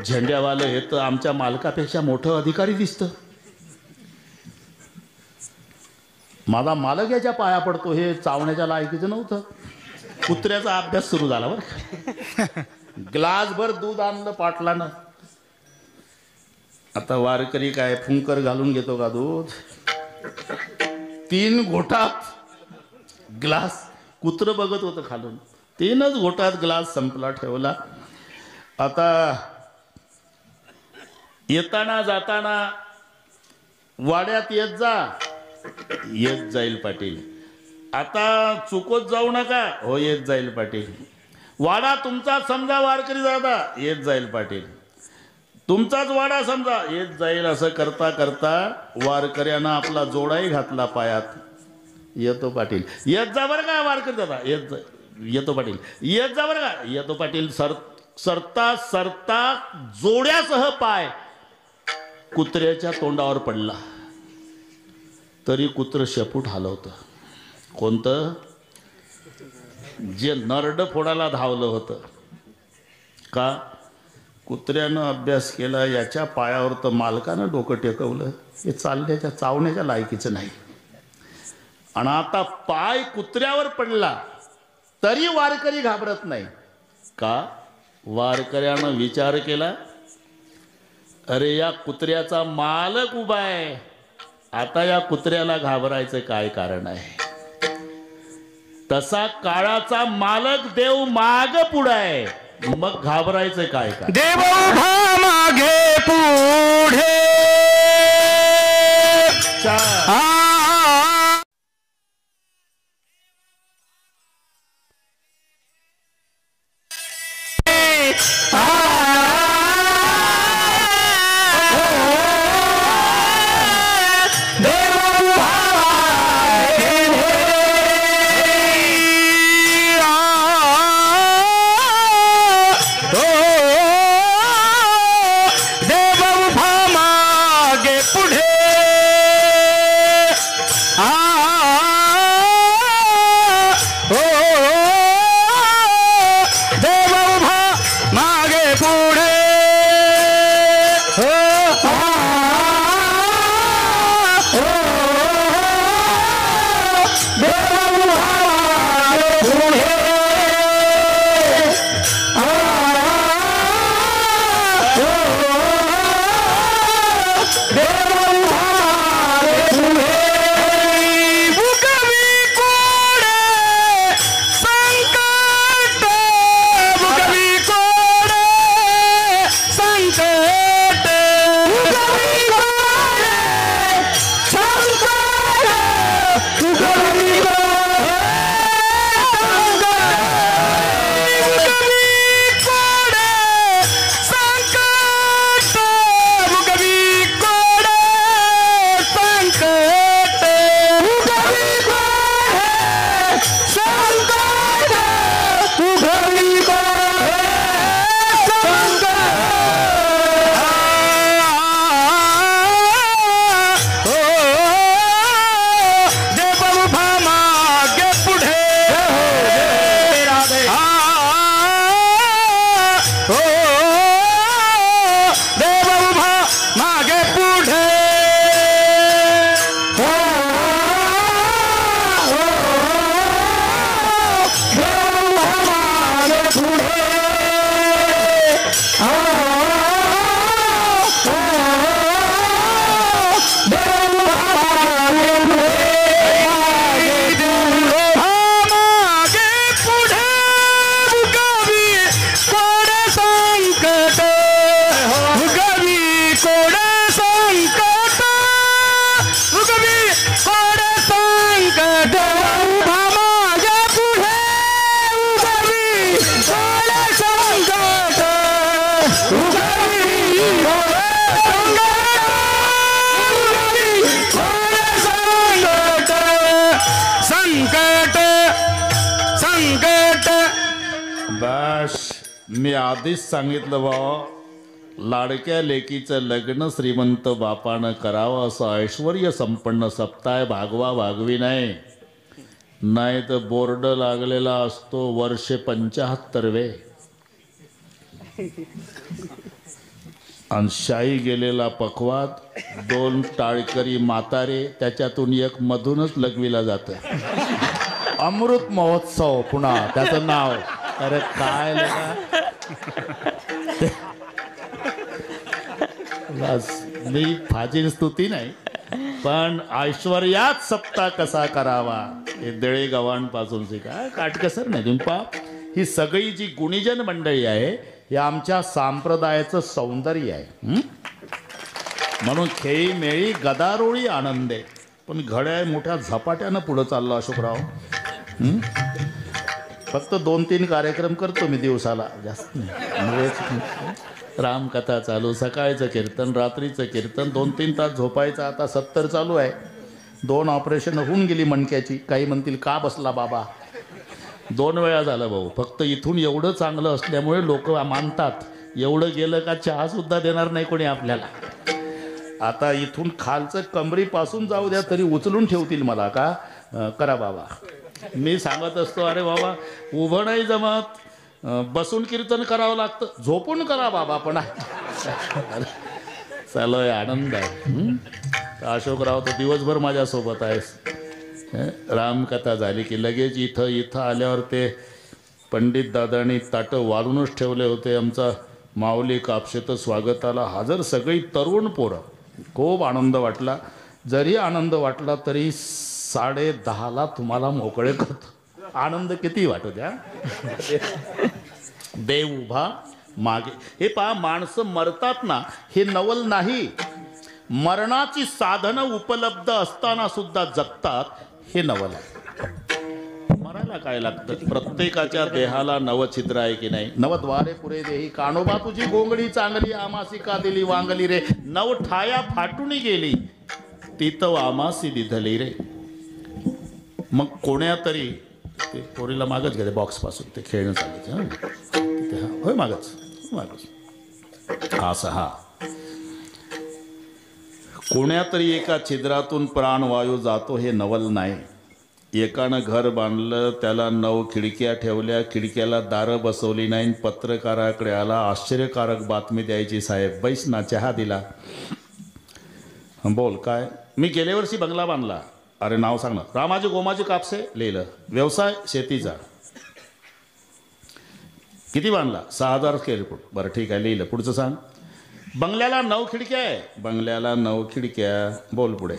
झेंड्यावालं हे तर आमच्या मालकापेक्षा मोठं अधिकारी दिसतं. माझा मालक याच्या पाया पडतो, हे चावण्याच्या लायकीचं नव्हतं. कुत्र्याचा अभ्यास सुरू झाला बरं. ग्लासभर दूध आणलं पाटलानं. आता वारकरी काय फुंकर घालून घेतो का दूध? 3 घोटात ग्लास, कुत्र बघत होतं खालून. 3च घोटात ग्लास संपला, ठेवला. आता येताना जाताना वाड्यात येत जा. येत जाईल पाटील. आता चुकत जाऊ नका. हो येत जाईल पाटील. वाडा तुमचा समजा वारकरी दादा. येत जाईल पाटील. तुमचाच वाडा समजा. येत जाईल. असं करता करता वारकऱ्यानं आपला जोडाही घातला पायात. येतो पाटील. येत जा बरं का वारकरी दादा. येत जा. येतो पाटील. येत जा बरं का. येतो पाटील. सरता सरता जोड्यासह पाय कुत्र्याच्या तोंडावर पडला. तरी कुत्र शेपूट हलवतं. कोणतं? जे नरड फोडायला धावलं होतं. का? कुत्र्यानं अभ्यास केला, याच्या पायावर तर मालकानं डोकं टेकवलं. हे चालण्याच्या चावण्याच्या लायकीचं नाही. आणि आता पाय कुत्र्यावर पडला तरी वारकरी घाबरत नाही. का? वारकऱ्यानं विचार केला, अरे या कुत्र्याचा मालक उभा आहे, आता या कुत्र्याला घाबरायचं काय कारण आहे? तसा काळाचा मालक देव माग पुढे आहे, मग घाबरायचं काय? काय देव उभा मागे पुढे. मी आधीच सांगितलं बाबा, लाडक्या लेकीचं लग्न श्रीमंत बापानं करावं, असं ऐश्वर्य संपन्न सप्ताह भागवा भागवी नाही तर बोर्ड लागलेला असतो वर्षे 75वे आणि शाही गेलेला पखवाद, 2 टाळकरी म्हातारे, त्याच्यातून एक मधूनच लग्वीला जातं. अमृत महोत्सव पुन्हा त्याचं नाव. अरे काय बस, मी फाजील स्तुती नाही, पण ऐश्वर्यात सप्ताह कसा करावा हे दळे गव्हाणपासून शिका. काटकसर नाही तुम्ही पहा. ही सगळी जी गुणीजन मंडळी आहे हे आमच्या संप्रदायाचं सौंदर्य आहे. म्हणून खेळी मेळी गदारोळी आनंद आहे. पण घड्याळ मोठ्या झपाट्यानं पुढं चाललो अशोकराव. फक्त 2-3 कार्यक्रम करतो मी दिवसाला, जास्त नाही. रामकथा चालू, सकाळचं कीर्तन, रात्रीचं कीर्तन, 2-3 तास झोपायचं. आता 70 चालू आहे. 2 ऑपरेशन होऊन गेली मणक्याची. काही म्हणतील का बसला बाबा. 2 वेळा झालं भाऊ. फक्त इथून एवढं चांगलं असल्यामुळे लोक मानतात. एवढं गेलं का चहा सुद्धा देणार नाही कोणी आपल्याला. आता इथून खालचं कमरीपासून जाऊ द्या तरी उचलून ठेवतील मला. का करा बाबा. मी सांगत असतो अरे बाबा उभं नाही जमत, बसून कीर्तन करावं लागतं, झोपून करा बाबा. पण चालू आहे, आनंद आहे. अशोकराव तर दिवसभर माझ्यासोबत आहेस. रामकथा झाली की लगेच इथं आल्यावर ते पंडित दादांनी ताटं वाळूनच ठेवले होते. आमचा माऊली कापशे तर स्वागताला हजर, सगळी तरुण पोरं. खूप आनंद वाटला. जरी आनंद वाटला तरी 10:30ला तुम्हाला मोकळे करतो. आनंद किती वाटू द्या. देव उभा मागे. हे पहा, माणसं मरतात ना हे नवल नाही. मरणाची साधनं उपलब्ध असताना सुद्धा जगतात हे नवल आहे. मरायला काय लागतं. प्रत्येकाच्या देहाला नवछिद्र आहे की नाही. नवद्वारे पुरे देही कानोबा तुझी गोंगडी चांगली, आमासी का दिली वांगली रे. 9 ठाया फाटून गेली तिथं आमासी दिधली रे. मग कोण्या तरी ते पोरीला मागच घ्या बॉक्सपासून ते खेळणं चालायचं. तिथे हा होय मागच असं. हा कोण्या तरी एका छिद्रातून प्राणवायू जातो हे नवल नाही. एकानं घर बांधलं, त्याला 9 खिडक्या ठेवल्या, खिडक्याला दारं बसवली नाही. पत्रकाराकडे आला, आश्चर्यकारक बातमी द्यायची. साहेब बैस ना, चहा दिला. बोल काय. मी गेल्या वर्षी बंगला बांधला. अरे नाव सांग ना. रामाजी गोमाजी कापसे. लिहिलं. व्यवसाय शेतीचा. किती बांधला. 6000 स्क्वेअर फूट. बरं ठीक आहे, लिहिलं. पुढचं सांग. बंगल्याला 9 खिडक्या आहे. बंगल्याला 9 खिडक्या. बोल पुढे.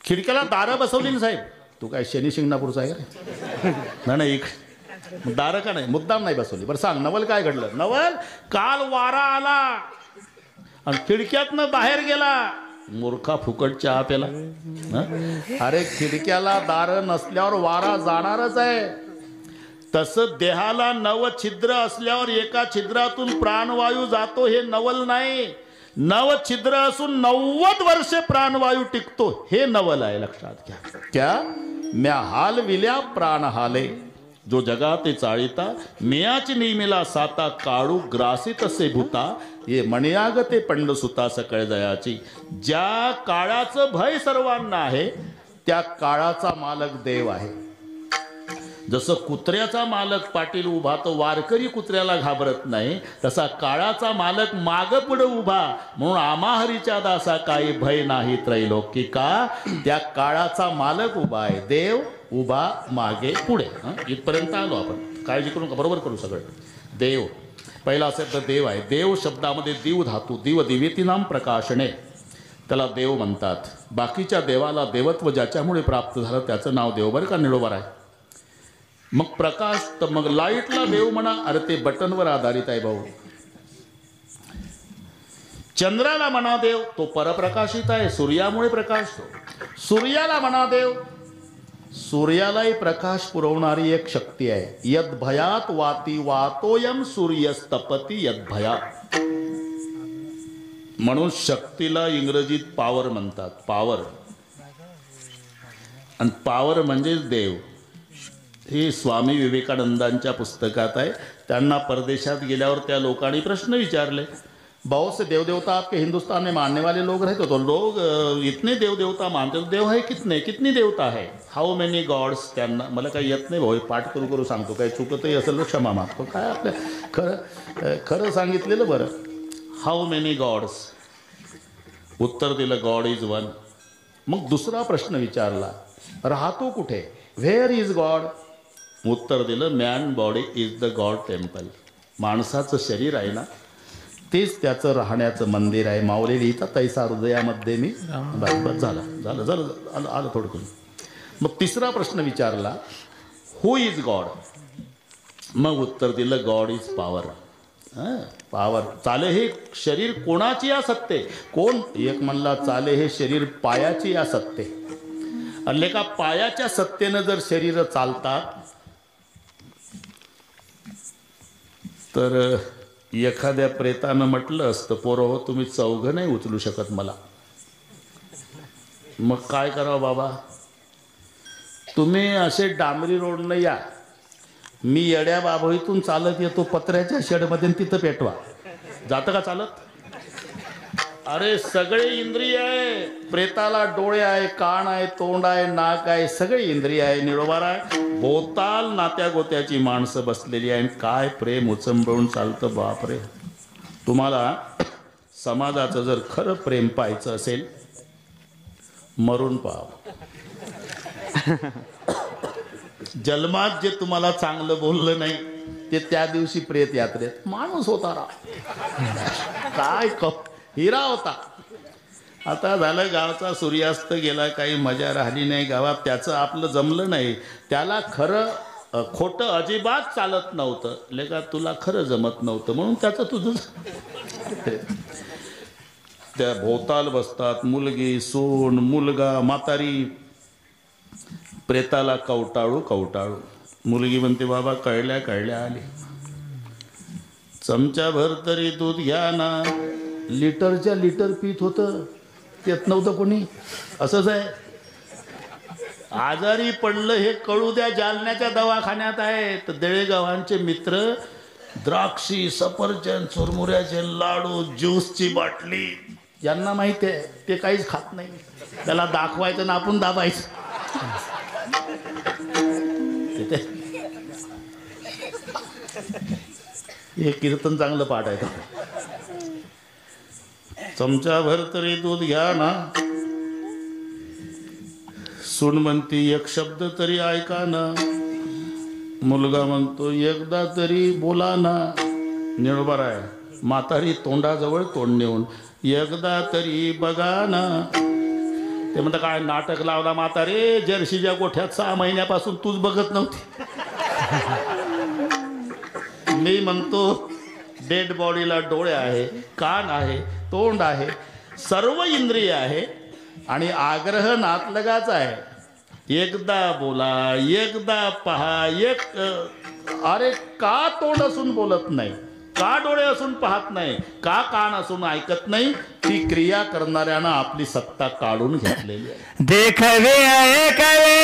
खिडक्याला दारं बसवली ना साहेब. तू काय शनी शिंगणापूरचा आहे का. नाही दारं का नाही, मुद्दाम नाही बसवली. बरं सांग नवल काय घडलं. नवल काल वारा आला आणि खिडक्यातनं बाहेर गेला. मूर्खा फुकट चहा प्याला. अरे खिडक्याला दारं नसल्यावर वारा जाणारच आहे. तसं देहाला 9 छिद्र असल्यावर एका छिद्रातून प्राणवायू जातो हे नवल नाही. 9 छिद्र असून 90 वर्ष प्राणवायू टिकतो हे नवल आहे. लक्षात घ्या. क्या म्या हाल विल्या प्राण हाले, जो जगाते चाळीता मियाची नेहमीला साता काळू ग्रासित असे भूता. ये मणियागते पंडसुता सकळ जयाची. ज्या काळाचं भय सर्वांना आहे त्या काळाचा मालक देव आहे. जसं कुत्र्याचा मालक पाटील उभा तो वारकरी कुत्र्याला घाबरत नाही, तसा काळाचा मालक माग पुढं उभा. म्हणून आमाहरीच्या दासा काही भय नाही त्रैलोकिका. त्या काळाचा मालक उभा आहे. देव उभा मागे पुढे. इथपर्यंत आलो आपण. काळजी करू नका, बरोबर करू सगळं. देव पहिला शब्द देव आहे. देव शब्दामध्ये दिव धातू. दिव दिवेती नाम प्रकाशने, त्याला देव म्हणतात. बाकीच्या देवाला देवत्व ज्याच्यामुळे प्राप्त झालं त्याचं नाव देव. बरं का, निळोबर आहे. मग प्रकाश तर मग लाईटला देव म्हणा. अरे ते बटनवर आधारित आहे भाऊ. चंद्राला म्हणा देव, तो परप्रकाशित आहे, सूर्यामुळे प्रकाशतो. सूर्याला म्हणा देव, सूर्यालाही प्रकाश पुरवणारी एक शक्ती आहे. यद्भयात वाती वातोयम सूर्यस्तपती यद्भयात. म्हणून शक्तीला इंग्रजीत पॉवर म्हणतात. पॉवर. आणि पॉवर म्हणजेच देव. हे स्वामी विवेकानंदांच्या पुस्तकात आहे. त्यांना परदेशात गेल्यावर त्या लोकांनी प्रश्न विचारले, बहुत से देव देवता आपके हिंदुस्तान में मानने वाले लोग रहते तो लोग इतने देव देवता मानते, तो देव है कितने, कितनी देवता है, हाऊ मेनी गॉड्स. त्यांना मला काही येत नाही भाऊ, पाठ करू करू सांगतो, काही चुकतही असेल तर क्षमा मागतो. काय आपल्या खरं सांगितलेलं बरं. How many God's. उत्तर दिलं गॉड इज वन. मग दुसरा प्रश्न विचारला, राहतो कुठे, व्हेअर इज गॉड. उत्तर दिलं man body is the God temple. माणसाचं शरीर आहे ना तेच त्याचं राहण्याचं मंदिर आहे. माऊली लिहितात तैसा हृदयामध्ये मी. बस झालं आलं थोडं करून. मग तिसरा प्रश्न विचारला, हू इज गॉड. मग उत्तर दिलं गॉड इज पॉवर. पॉवर. चाले हे शरीर कोणाची या सत्ते. कोण. एक म्हणला चाले हे शरीर पायाची या सत्ते. अल्ले का पायाच्या सत्तेनं जर शरीर चालतात तर एखाद्या प्रेतानं म्हटलं असतं, पोरं हो तुम्ही चौघं नाही उचलू शकत मला. मग काय करावं बाबा, तुम्ही असे डांबरी रोडनं या, मी येड्या बाभळीतून चालत येतो पत्र्याच्या शेडमध्ये, तिथं पेटवा. जातं का चालत. अरे सगळे इंद्रिय आहे. प्रेताला डोळे आहे, कान आहे, तोंड आहे, नाक आहे, सगळे इंद्रिय आहे. निरोबार आहे. भोवताल नात्या गोत्याची माणसं बसलेली आहे. काय प्रेम उचंबळून चालतं बापरे. तुम्हाला समाजाचं जर खरं प्रेम पाहायचं असेल मरून पाहावं. जन्मात जे तुम्हाला चांगलं बोललं नाही ते त्या दिवशी प्रेत यात्रेत माणूस होता काय हिरा होता. आता झालं गावचा सूर्यास्त गेला, काही मजा राहिली नाही गावात. त्याचं आपलं जमलं नाही. त्याला खरं खोटं अजिबात चालत नव्हतं. लेका तुला खरं जमत नव्हतं म्हणून त्याचं तुझं. त्या भोवताल बसतात मुलगी, सून, मुलगा, म्हातारी. प्रेताला कवटाळू कवटाळू. मुलगी म्हणते बाबा कळल्या आली, चमचाभर तरी दूध घ्या ना. लिटरच्या लिटर पीत होतं, त्यात नव्हतं कोणी. असंच आहे. आजारी पडलं हे कळू द्या, जालन्याच्या दवाखान्यात आहे. तर देळेगावांचे मित्र द्राक्षी, सफरचंद, चुरमुऱ्याचे लाडू, ज्यूसची बाटली. यांना माहिती आहे ते काहीच खात नाही. त्याला दाखवायचं ना आपण दाबायचं. हे कीर्तन चांगलं पाठ आहे. चमचाभर तरी दूध घ्या ना. सून म्हणती एक शब्द तरी ऐका ना. मुलगा म्हणतो एकदा तरी बोला ना. निळबार आहे. म्हातारी तोंडाजवळ तोंड नेऊन एकदा तरी बघा ना. ते म्हणतात काय नाटक लावला म्हातारे, जर्शीच्या गोठ्यात 6 महिन्यापासून तूच बघत नव्हती. मी म्हणतो डेड बॉडीला डोळे आहे, कान आहे, तोंड आहे, सर्व इंद्रिय आहे आणि आग्रह नातलगाचा आहे. एकदा बोला, एकदा पहा. अरे का तोंड असून बोलत नाही, का डोळे असून पाहत नाही, का कान असून ऐकत नाही. ती क्रिया करणाऱ्यानं आपली सत्ता काढून घेतलेली आहे. देखवे ऐकवे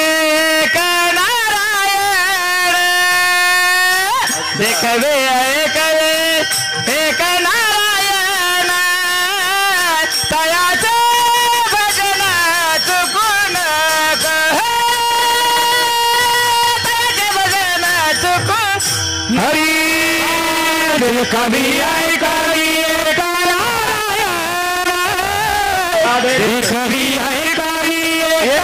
नारायण, देखवे ऐकवे एक नारायण. तयाचे भजन चुकून तयाचे भजन चुकून हरी. कभी ऐकावी एक नारायण, कभी ऐकावी एक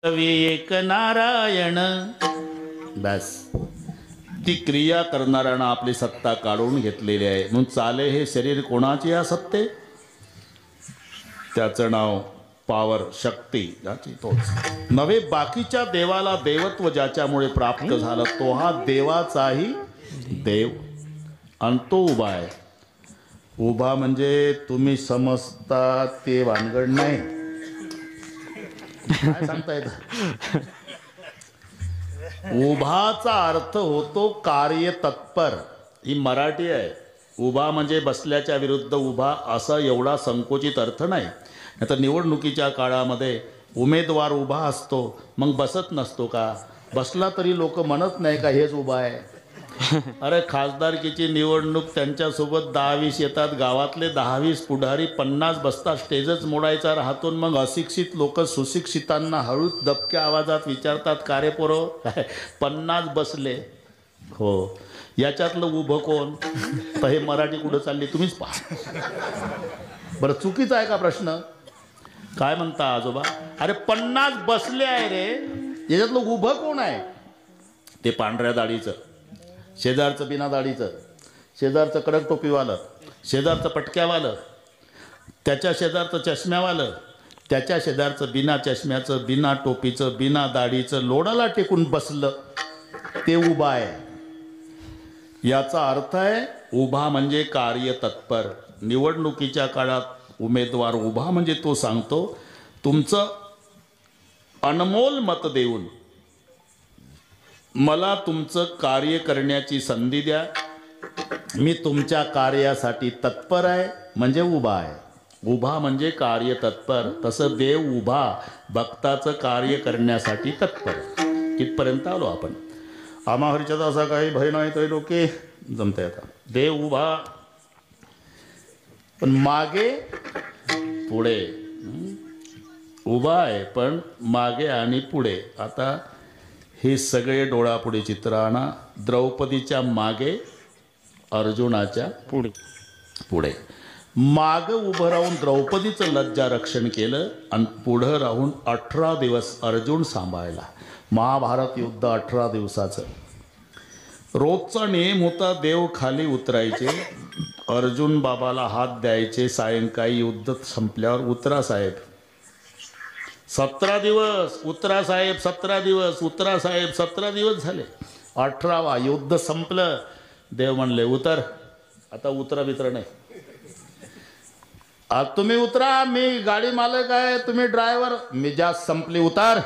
कवी एक नारायण. बस ती क्रिया करणाऱ्यानं आपली सत्ता काढून घेतलेली आहे. म्हणून चाले हे शरीर कोणाची या सत्ते. त्याचं नाव पॉवर, शक्ती. तोच नव्हे बाकीच्या देवाला देवत्व ज्याच्यामुळे प्राप्त झालं तो हा देवाचाही देव. आणि तो उभा आहे. उभा म्हणजे तुम्ही समजता ते भानगड नाही. काय सांगता येत. उभाचा अर्थ होतो कार्य तत्पर. ही मराठी आहे. उभा म्हणजे बसल्याच्या विरुद्ध उभा असा एवढा संकोचित अर्थ नाही. नाहीतर निवडणुकीच्या काळामध्ये उमेदवार उभा असतो मग बसत नसतो का. बसला तरी लोक म्हणत नाही का हेच उभा आहे. अरे खासदारकीची निवडणूक त्यांच्यासोबत 10-20 येतात, गावातले 10-20 पुढारी 50 बसतात, स्टेजच मोडायचा राहतो. मग अशिक्षित लोक सुशिक्षितांना हळूच दबक्या आवाजात विचारतात, का रे पोरं 50 बसले, हो याच्यातलं उभं कोण? तर हे मराठी कुठं चालली तुम्हीच पहा. बरं चुकीचा आहे का प्रश्न? काय म्हणता आजोबा? अरे 50 बसले आहे रे, याच्यातलं उभं कोण आहे? ते पांढऱ्या दाढीचं, शेजारचं बिना दाढीचं, शेजारचं कडक टोपीवालं, शेजारचं पटक्यावालं, त्याच्या शेजारचं चष्म्यावालं, त्याच्या शेजारचं बिना चष्म्याचं, बिना टोपीचं, बिना दाढीचं, लोडाला टेकून बसलं, ते उभा आहे. याचा अर्थ आहे उभा म्हणजे कार्यतत्पर. निवडणुकीच्या काळात उमेदवार उभा म्हणजे तो सांगतो, तुमचं अनमोल मत देऊन मला तुमचं कार्य करण्याची संधी द्या, मी तुमच्या कार्यासाठी तत्पर आहे, म्हणजे उभा आहे. उभा म्हणजे कार्यतत्पर. तसं देव उभा भक्ताचं कार्य करण्यासाठी तत्पर. कितपर्यंत आलो आपण? आम्हा हरिच्याचा असा काही भय नाही तरी लोके जमता येतात. देव उभा पण मागे पुढे, उभा आहे पण मागे आणि पुढे. आता हे सगळे डोळापुढे चित्र आणा. द्रौपदीच्या मागे, अर्जुनाच्या पुढे पुढे. माग उभं राहून द्रौपदीचं लज्जा रक्षण केलं आणि पुढं राहून 18 दिवस अर्जुन सांभाळला. महाभारत युद्ध 18 दिवसाचं. रोजचा नियम होता, देव खाली उतरायचे, अर्जुन बाबाला हात द्यायचे, सायंकाळी युद्ध संपल्यावर उतरा साहेब. 17 दिवस उतरा साहेब, 17 दिवस उतरा साहेब, 17 दिवस झाले. 18वा युद्ध संपलं, देव म्हणले उतर. आता उतरा बितर नाही, आज तुम्ही उतरा, मी गाडी मालक आहे, तुम्ही ड्रायव्हर, मी जास्त संपली उतार.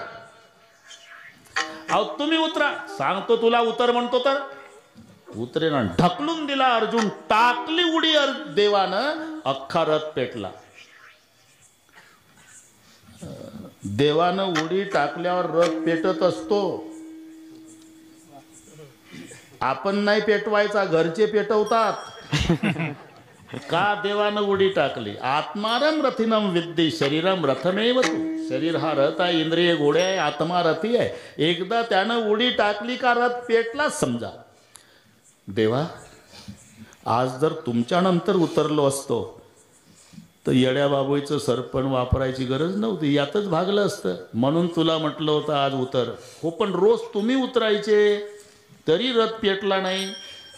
अहो तुम्ही उतरा, सांगतो तुला उतर म्हणतो तर उतरे ना. ढकलून दिला अर्जुन, टाकली उडी देवानं, अख्खा रथ पेटला. देवानं उडी टाकल्यावर रथ पेटत असतो. आपण नाही पेटवायचा, घरचे पेटवतात. का देवानं उडी टाकली? आत्मारम रथिनम विद्धी शरीरम रथमेव तू. शरीर हा रथ आहे, इंद्रिय घोडे आहे, आत्मा रथी आहे. एकदा त्यानं उडी टाकली का रथ पेटलाच समजा. देवा, आज जर तुमच्यानंतर उतरलो असतो तर येड्या बाबूचं सरपण वापरायची गरज नव्हती, यातच भागलं असतं. म्हणून तुला म्हटलं होतं आज उतर. हो पण रोज तुम्ही उतरायचे तरी रथ पेटला नाही.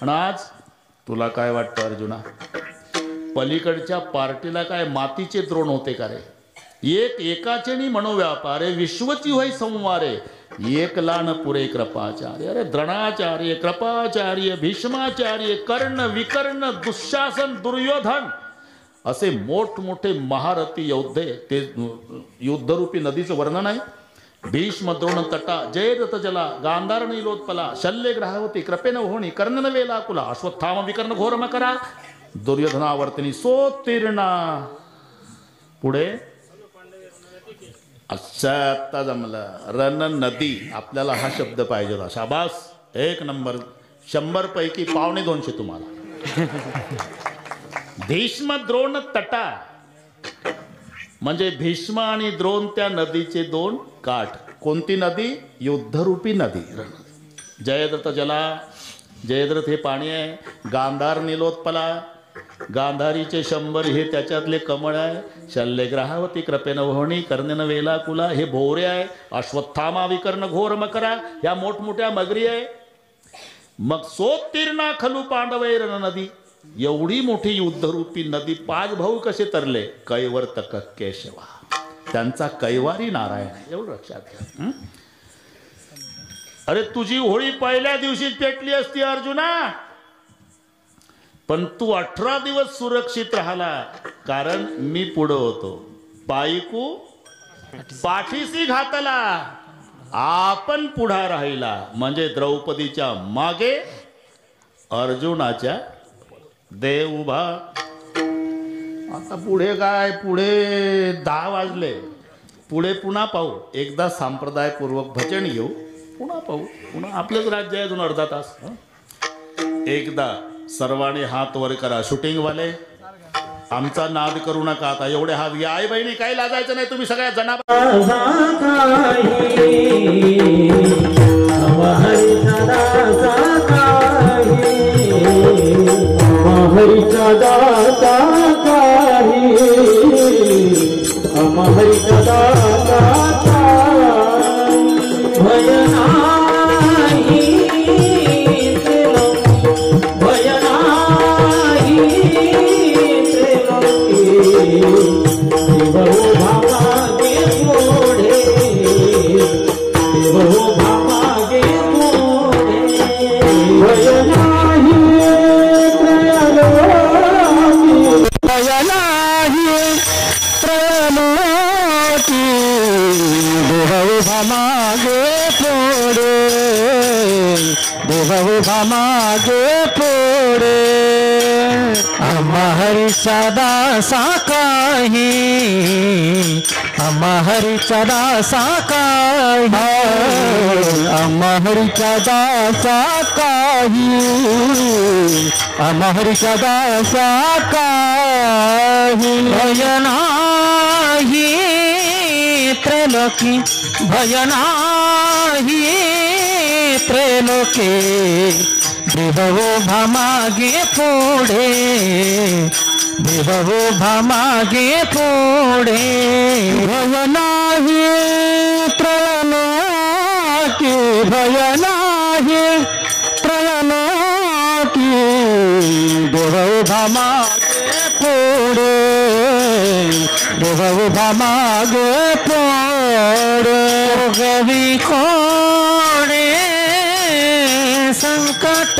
आणि आज तुला काय वाटतं अर्जुना? पलीकडच्या पार्टीला काय मातीचे द्रोण होते का रे? एक एकाचेनी मनोव्यापारे विश्वची होई संवारे, एक लान पुरे कृपाचार्य. अरे द्रोणाचार्य, कृपाचार्य, भीष्माचार्य, कर्ण, विकर्ण, दुःशासन, दुर्योधन असे मोठमोठे महारथी योद्धे. ते युद्धरूपी नदीचं वर्णन आहे. भीष्म, द्रोण, तटा, जयद्रथ जला, गांधार नीलोत्पला, शल्य ग्रहावती, कृपेन होणी, कर्णन वेलाकुला, अश्वत्थाम विकर्ण घोर मकरा, दुर्योधनावर्तनी सोत्तीर्णा. पुढे आता जमलं. रण नदी, आपल्याला हा शब्द पाहिजे होता. शाबास, 1 नंबर. 100 पैकी 250 तुम्हाला. भीष्म, द्रोण, तटा म्हणजे भीष्म आणि द्रोण त्या नदीचे 2 काठ. कोणती नदी? युद्धरूपी नदी. जयद्रथ जला, जयद्रथ हे पाणी आहे. गांधार नीलोत्पला, गांधारीचे 100 हे त्याच्यातले कमळ आहे. शल्य ग्रहावती, कृपेन वहणी, कर्णेन वेलाकुला हे भोवरे आहे. अश्वत्थामा विकर्ण घोर मकरा ह्या मोठमोठ्या मगरी आहे. मग सोत्तीर्णा खलू पांडवैर नदी. एवढी मोठी युद्धरूपी नदी 5 भाऊ कसे तरले? कैवर्तक केशवा, त्यांचा कैवारी नारायण आहे. एवढं लक्षात घ्या. अरे तुझी होळी पहिल्या दिवशीच पेटली असती अर्जुना, पण तू 18 दिवस सुरक्षित राहिला, कारण मी पुढं होतो. पायकू पाठीसी घातला, आपण पुढा राहिला. म्हणजे द्रौपदीच्या मागे, अर्जुनाच्या देव उभा. आता पुढे काय? पुढे 10 वाजले. पुढे पुन्हा पाहू. एकदा संप्रदायपूर्वक भजन घेऊ, पुन्हा पाहू. पुन्हा आपलंच राज्य आहे, अजून अर्धा तास. एकदा सर्वांनी हात वर करा. शूटिंगवाले आमचा नाद करू नका आता. एवढे हात घ्या. आई बहिणी काही लाजायचं नाही. तुम्ही सगळ्या जना हरिचा दाता काही हरिचा दाता भय नाही भय नाही देवो भामागे मोढे देवो भामागे मोढे भय नाही मागे पोडे हरिचा दासा काही हरिचा दासा काही हरिचा दासा काही हरिचा दासा काही भय नाही त्रैलोकी भय नाही त्रैलोके देवो भामागे पुढे देवो भामागे पुढे भय नाही त्रैलोकी भय नाही त्रैलोकी देवो भामागे पुढे देवो भामागे पुढे गवी कोणे संकट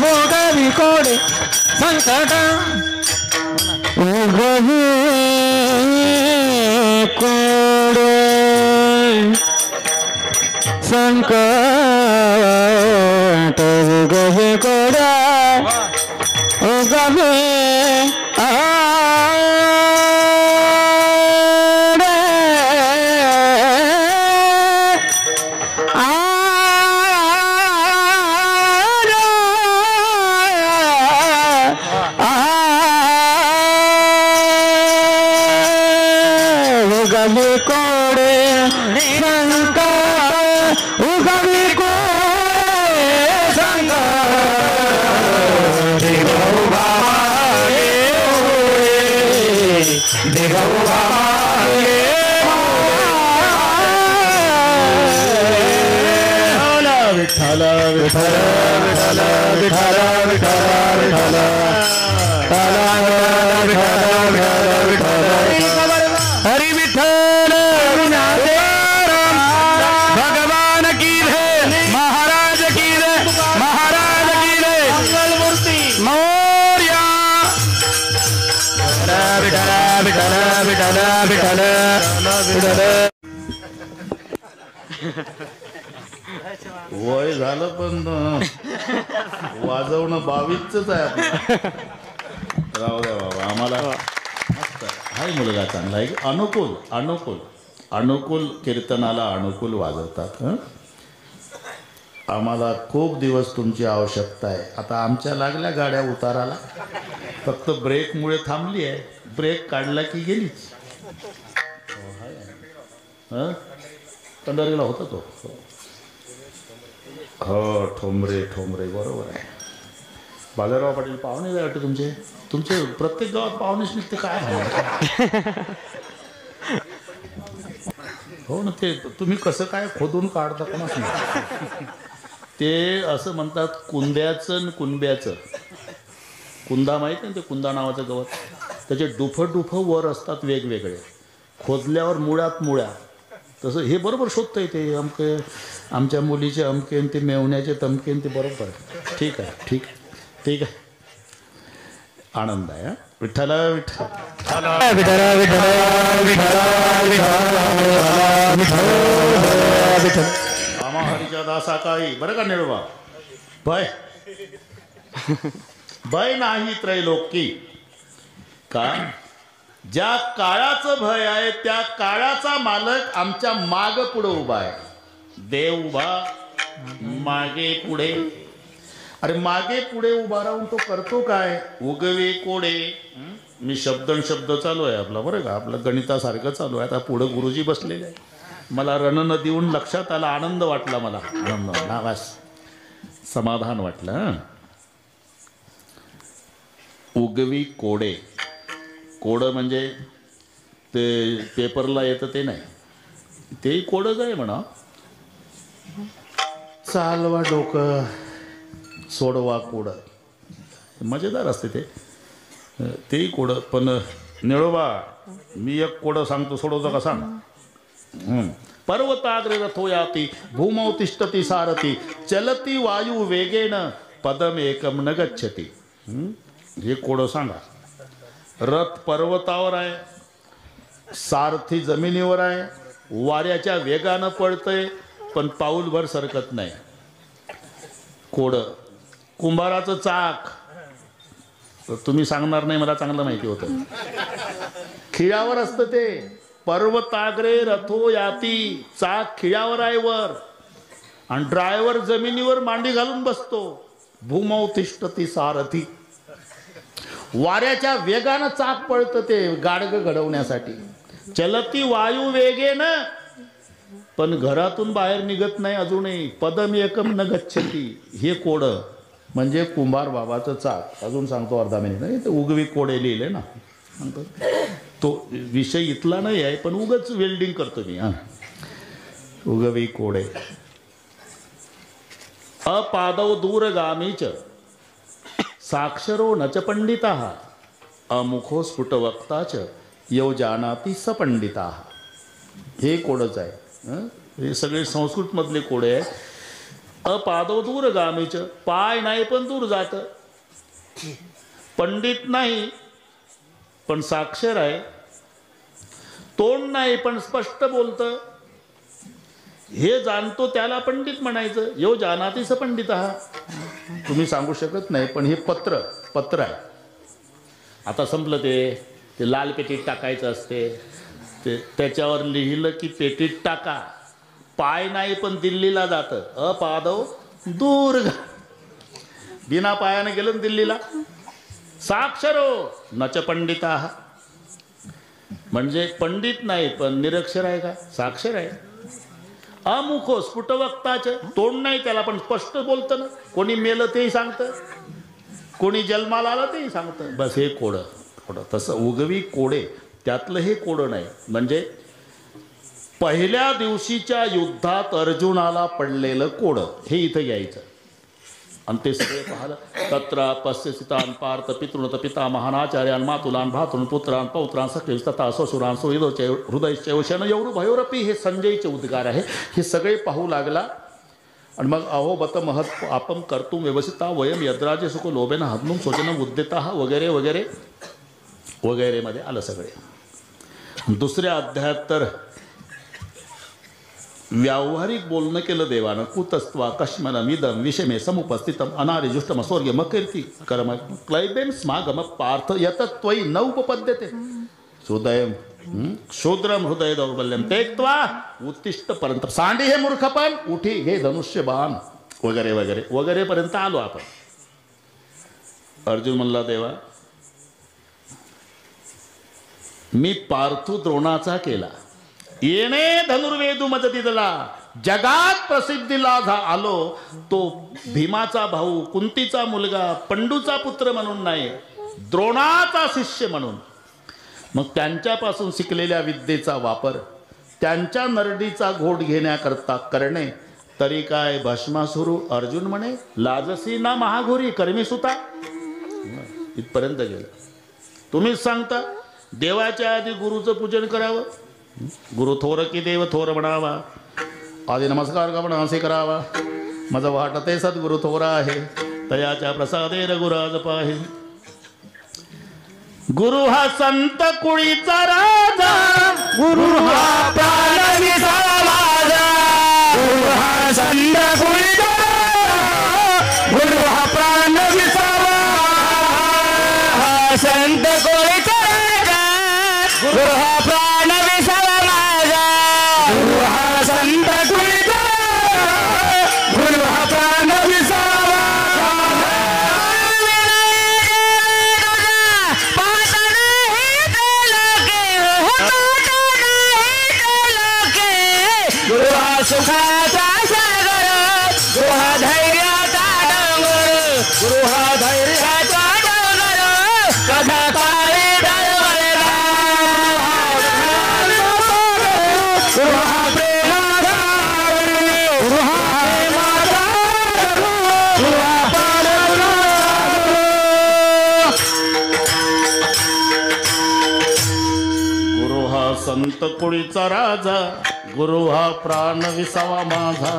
भोगवी कोडे संकट भोगवी कोडे संकट उगवी कोडे संकट उगवी कोडे उगवी उगवी कोडे संकट उगवी कोडे संकट देवो भामागे देवो भामागे विठ्ठल विठ्ठल विठ्ठल विठ्ठल विठ्ठल विठ्ठल हरि विठ्ठल भगवान की है महाराज की है महाराज की है मंगलमूर्ति मोरया विठ्ठल विठ्ठल विठ्ठल विठ्ठल विठ्ठल वय झालं पण वाजवणं 22च आहे आपलं. राहू द्या बाबा आम्हाला हाय मुलगा चांगला आहे. अनुकूल अनुकूल अनुकूल कीर्तनाला अनुकूल वाजवतात. आम्हाला खूप दिवस तुमची आवश्यकता आहे. आता आमच्या लागल्या गाड्या उताराला, फक्त ब्रेकमुळे थांबली आहे. ब्रेक काढला की गेलीच. हां पंढरीला होता तो. हो ठोंबरे ठोंबरे बरोबर आहे. बाजारराव पाटील पाहुणे जाय वाटते तुमचे. तुमचे प्रत्येक गावात पाहुणेच निघते काय हो ना. ते तुम्ही कसं काय खोदून काढता कोणाच नाही. ते असं म्हणतात कुंद्याचं आणि कुंब्याचं. कुंदा माहीत आहे ते कुंदा नावाचं गवत. त्याचे डुफं डुफं वर असतात वेगवेगळे. खोदल्यावर मुळ्यात मुळ्या. तसं हे बरोबर शोधता येते. अमके आमच्या मुलीचे अमकेन ते मेवण्याचे तमकेन ते बरोबर. ठीक आहे ठीक आहे. ठीक आहे, आनंद आहे. विठ्ठल विठ्ठल. विठ्ठल विठ्ठल विठ्ठल. आमा हरीच्या दासा काही बरं का निळवा भय भय नाही त्रैलोकी. का ज्या काळाचं भय आहे त्या काळाचा मालक आमच्या माग पुढे उभा आहे. देव उभा मागे पुढे. अरे मागे पुढे उभा राहून तो करतो काय? उगवे कोडे. मी शब्द चालू आहे आपला बरं का, आपलं गणितासारखं चालू आहे. आता पुढं गुरुजी बसलेले आहे. मला रण देऊन लक्षात आला, आनंद वाटला, मला आनंद वाटला, बस समाधान वाटलं. उगवी कोडे. कोडं म्हणजे ते पेपरला येतं ते नाही, ते कोडच आहे म्हणा. चालवा डोकं सोडवा कोडं, मजेदार असते ते, तेही कोडं. पण निळोबा मी एक कोडं सांगतो, सोडवतो का सांग. पर्वताग्रे रथो याती भूमौ तिष्ठती सारथी चलती वायू वेगेन पदम एकम न गच्छती. हे कोडं सांगा. रथ पर्वतावर आहे, सारथी जमिनीवर आहे, वाऱ्याच्या वेगानं पळतंय पण पाऊलभर सरकत नाही. कोडं. कुंभाराचं चाक, तुम्ही सांगणार नाही, मला चांगलं माहिती होतं. खिळावर असतं ते. पर्वताग्रे रथो याती, चाक खिळावर आहे वर, आणि ड्रायव्हर जमिनीवर मांडी घालून बसतो. भूमौ तिष्ठती सारथी. वाऱ्याच्या वेगानं चाक पळतं ते गाडगं घडवण्यासाठी. चलती वायू वेगेन, पण घरातून बाहेर निघत नाही अजूनही. पदम एकम न गच्छती. हे कोडं म्हणजे कुंभार बाबाचं चाक. अजून सांगतो अर्धा मिनिट. नाही ते उगवी कोडे लिहिले ना, सांगतो. तो विषय इथला नाही आहे, पण उगच वेल्डिंग करतो मी. उगवी कोडे. अपादव दूरगामीच साक्षरो नच पंडिता अमुखो स्फुटवक्ताच यौ जानाती सपंडिता. हे कोडच आहे. हे सगळे संस्कृतमधले कोडे आहे. अपादव दूरगामीच, पाय नाही पण दूर जात. पंडित नाही पण साक्षर आहे. तोंड नाही पण स्पष्ट बोलतं. हे जाणतो त्याला पंडित म्हणायचं. यो जानाती सपंडिता. तुम्ही सांगू शकत नाही, पण हे पत्र आहे. आता संपलं ते लाल पेटीत टाकायचं असते, ते त्याच्यावर लिहिलं की पेटीत टाका. पाय नाही पण दिल्लीला जातं. अपादव दूर, बिना पायाने गेलं ना दिल्लीला. साक्षरो नच पंडिता, म्हणजे पंडित नाही पण निरक्षर आहे का? साक्षर आहे. अमुखो स्फुटवक्ताच, तोंड नाही त्याला पण स्पष्ट बोलतं ना. कोणी मेलं तेही सांगतं, कोणी जन्माला आलं तेही सांगतं. बस हे कोडं. तसं उगवी कोडे, त्यातलं हे कोडं नाही. म्हणजे पहिल्या दिवशीच्या युद्धात अर्जुनाला पडलेलं कोडं हे इथं घ्यायचं. आणि ते सगळे पाहिलं. तत्र पश्यसितान पार्थ पितृणत पिता महानाचार्यान मातुलान भातृन पुत्रान पौत्रान सखील तथा ससुरान सुहृदोचे हृदयशेवशन एवढं भयोरपी, हे संजयचे उद्गार आहे. हे सगळे पाहू लागला. आणि मग अहो बत महत् आपम कर्तुम व्यवसिता वयम यद्राजे सुख लोभेन हद्नुम शोचनम उद्दिता वगैरे वगैरे वगैरे मध्ये आलं सगळे. दुसऱ्या अध्यायात तर व्यावहारिक बोलणं केलं देवानं. कुतस्त्वा कश्मनम इदम विषमे समुपस्थितम अनारिजुष्टम स्वर्गे मकीर्ती कर्म क्लैबेम स्मागम पार्थ यतत्वयी न उपपद्यते हृदय शूद्रम हृदय दौर्बल्यम तेक्त्वा उत्तिष्ठ पर्यंत. सांडी हे मूर्खपण, उठी हे धनुष्यबाण वगैरे वगैरे वगैरे पर्यंत आलो आपण. अर्जुन म्हणला देवा मी पार्थू द्रोणाचा केला. येणे धनुर्वेदू मदतीला जगात प्रसिद्धीला आलो. तो भीमाचा भाऊ, कुंतीचा मुलगा, पंडूचा पुत्र म्हणून नाही, द्रोणाचा शिष्य म्हणून. मग त्यांच्यापासून शिकलेल्या विद्येचा वापर त्यांच्या नरडीचा घोट घेण्याकरता करणे. तरी काय भस्मासुरू अर्जुन म्हणे लाजसी ना महाघोरी कर्मीसुता. इथपर्यंत गेलं. तुम्हीच सांगता देवाच्या आधी गुरुचं पूजन करावं. गुरु थोर की देव थोर म्हणावा. आधी नमस्कार का पण असे करावा. माझं वाटते सद्गुरु थोरा आहे. तयाच्या प्रसादे रघुराज पाहे. गुरु हा संत कुळीचा राजा, गुरु हा प्राण विसावा माझा, गुरु हा संत कुळीचा, गुरु हा प्राण विसावा, हा संत कुळीचा राजा, गुरु हा प्राण विसावा माझा, गुरु हा संत कुळीचा, गुरु हा प्राण विसावा. सुखाचा सागर, गुरु हा धैर्याचा डोंगर, गुरु हा धैर्याचा डोंगर, कथा काळी डळवळला, गुरु हा प्रेमाचा, गुरु हा प्रेमाचा, गुरु हा पाडला. गुरु हा संत कुळीचा राजा, गुरु हा प्राण विसावा माझा.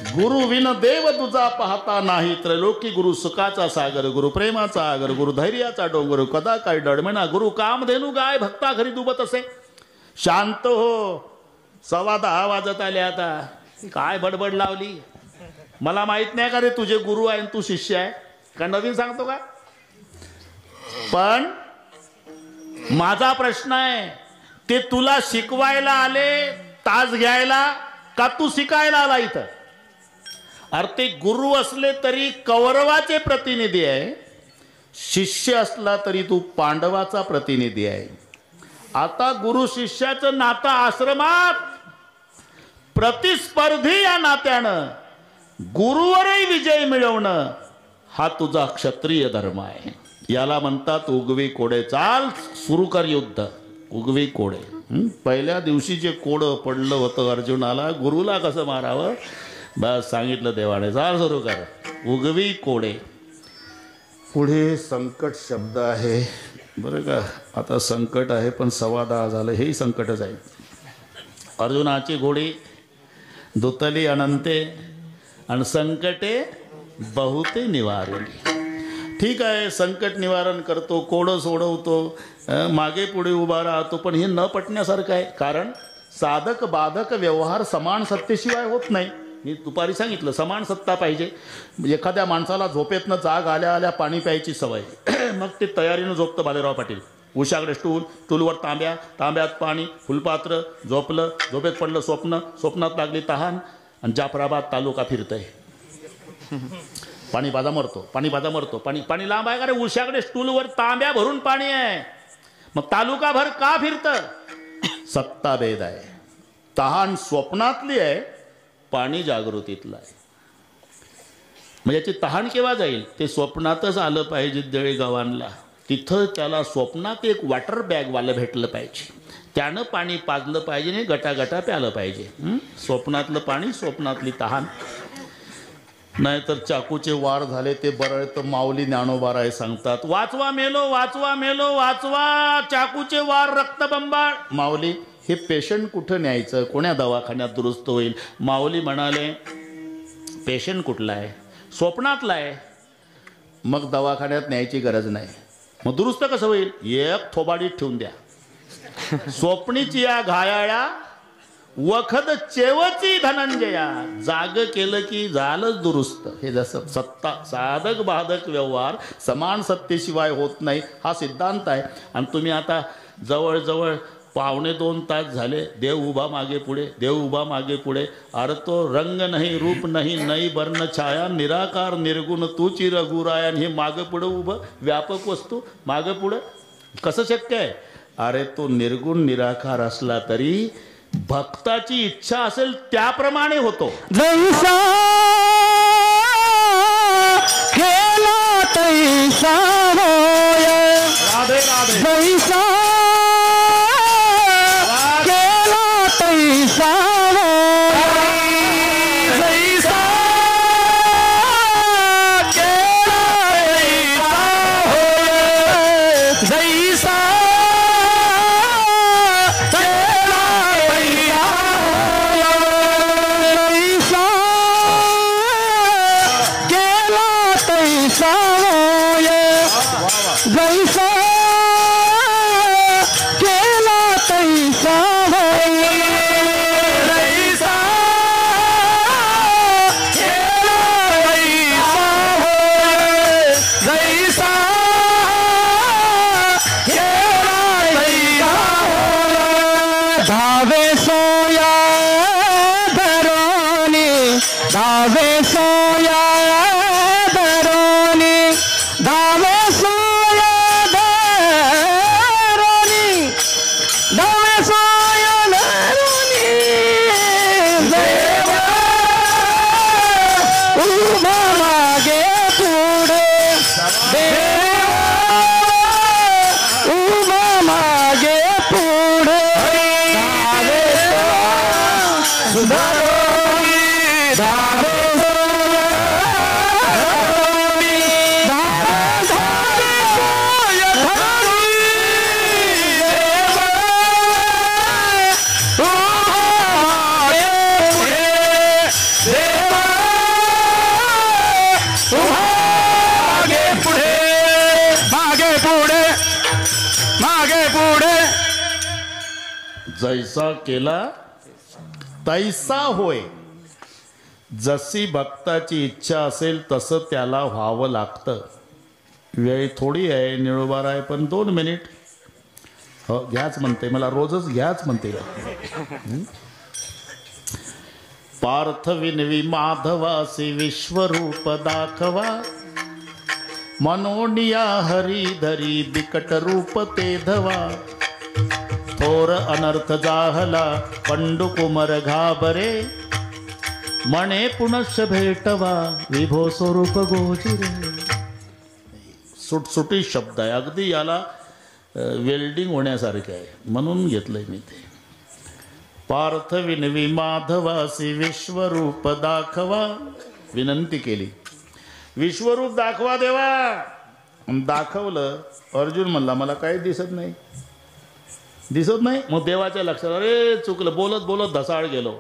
गुरु विन देव तुझा पाहता नाही, त्रैलोकी गुरु सुखाचा सागर, गुरु प्रेमाचा आगर, गुरु धैर्याचा डोंगर, कदा काय डळमणा, गुरु कामधेनू गाय भक्ता घरी दुबत असे. शांत हो, 10:15 वाजत आले आता, काय बडबड लावली. मला माहित नाही का रे तुझे गुरु आहे तू शिष्य आहे का, नवीन सांगतो का. पण माझा प्रश्न आहे, ते तुला शिकवायला आले, तास घ्यायला, का तू शिकायला आला इथं. अरे ते गुरु असले तरी कौरवाचे प्रतिनिधी आहे, शिष्य असला तरी तू पांडवाचा प्रतिनिधी आहे. आता गुरु शिष्याचं नातं आश्रमात प्रतिस्पर्धी या नात्यानं गुरुवरही विजय मिळवणं हा तुझा क्षत्रिय धर्म आहे. याला म्हणतात उगवी कोडे. चाल सुरू कर युद्ध. उगवी कोडे. पहिल्या दिवशी जे कोडं पडलं होतं अर्जुनाला, गुरुला कसं मारावं बस सांगितलं देवाने. चाल सुरू कर. उगवी कोडे. पुढे संकट शब्द आहे बरं का. आता संकट आहे पण 10:15 झालं, हेही संकटच आहे. अर्जुनाची घोडी दुतली अनंते आणि संकटे बहुते निवारली. ठीक आहे, संकट निवारण करतो, कोडं सोडवतो, मागे पुढे उभा राहतो, पण हे न पटण्यासारखं आहे. कारण साधक बाधक व्यवहार समान सत्तेशिवाय होत नाही. मी दुपारी सांगितलं समान सत्ता पाहिजे. एखाद्या माणसाला झोपेतनं जाग आल्या आल्या पाणी प्यायची सवय, मग ते तयारीनं झोपतं. बालेराव पाटील उशाकडे स्टूल, स्टूलवर तांब्या, तांब्यात पाणी, फुलपात्र, झोपलं, झोपेत पडलं स्वप्न, स्वप्नात लागली तहान, आणि जाफराबाद तालुका फिरतंय. पाणी बाजा मरतो, पाणी बाजा मरतो, पाणी पाणी लांब आहे का रे. उशाकडे स्टूलवर तांब्या भरून पाणी आहे, मग तालुकाभर का फिरतं. सत्ता भेद आहे. तहान स्वप्नातली आहे, पाणी जागृतीतलं आहे. मग याची तहान केव्हा जाईल. ते स्वप्नातच आलं पाहिजे. जळगावांना तिथं त्याला स्वप्नात एक वॉटर बॅगवालं भेटलं पाहिजे, त्यानं पाणी पाजलं पाहिजे आणि गटागटा प्यालं पाहिजे. स्वप्नातलं पाणी, स्वप्नातली तहान. नाहीतर चाकूचे वार झाले ते बरं तर माऊली ज्ञानोबाराय सांगतात, वाचवा मेलो, वाचवा मेलो, वाचवा, चाकूचे वार रक्तबंबाळ. माऊली हे पेशंट कुठं न्यायचं, कोण्या दवाखान्यात दुरुस्त होईल. माऊली म्हणाले पेशंट कुठला आहे, स्वप्नातला आहे, मग दवाखान्यात न्यायची गरज नाही. मग दुरुस्त कसं होईल. एक थोबाडीत ठेवून द्या. स्वप्नीची या घायाळ्या वखद चेवची धनंजया. जाग केलं की झालंच दुरुस्त. हे जसं सत्ता साधक बाधक व्यवहार समान सत्तेशिवाय होत नाही हा सिद्धांत आहे. आणि तुम्ही आता जवळजवळ 1.25 तास झाले देव उभा मागे पुढे, देव उभा मागे पुढे. अरे तो रंग नाही, रूप नाही, नई वर्ण छाया, निराकार निर्गुण तूची रघुरायन. हे मागं पुढं उभं व्यापक वस्तू मागं पुढं कसं शक्य आहे. अरे तो निर्गुण निराकार असला तरी भक्ताची इच्छा असेल त्याप्रमाणे होतो. जैसा केला तैसा होय. राधे राधे. जैसा केला तैसा होय. जैसा केला तैसा होय. जैसा केला जैसा केला तैसा होय जैसा केला तैसा होय जैसा केला तैसा होय धावे सोया धरोनी धावे सोया धरोनी धावे सोया धरोनी धावे सोया धरोनी देवा उभा मागे पुढे देवा उभा मागे पुढे धावे सुधारोनी धावे जैसा केला तैसा होय. जशी भक्ताची इच्छा असेल तसं त्याला व्हावं लागतं. वेळ थोडी आहे, निळोबार आहे, पण 2 मिनिट हो घ्याच म्हणते, मला रोजच घ्याच म्हणते. पार्थ विनवी माधवासी विश्वरूप दाखवा मनोनिया हरिधरी बिकट रूप ते धवा थोर अनर्थ जाहला पंडू कुमर घाबरे मणे पुनश्च भेटवा विभो स्वरूप गोजिरे. सुटसुटी शब्द आहे, अगदी याला वेल्डिंग होण्यासारखे आहे म्हणून घेतलंय मी ते. पार्थ विनवी माधवासी विश्वरूप दाखवा, विनंती केली विश्वरूप दाखवा देवा. दाखवलं. अर्जुन म्हणला मला काही दिसत नाही. दिसत नाही. मग देवाच्या लक्षात अरे चुकलं, बोलत बोलत धसाळ गेलो.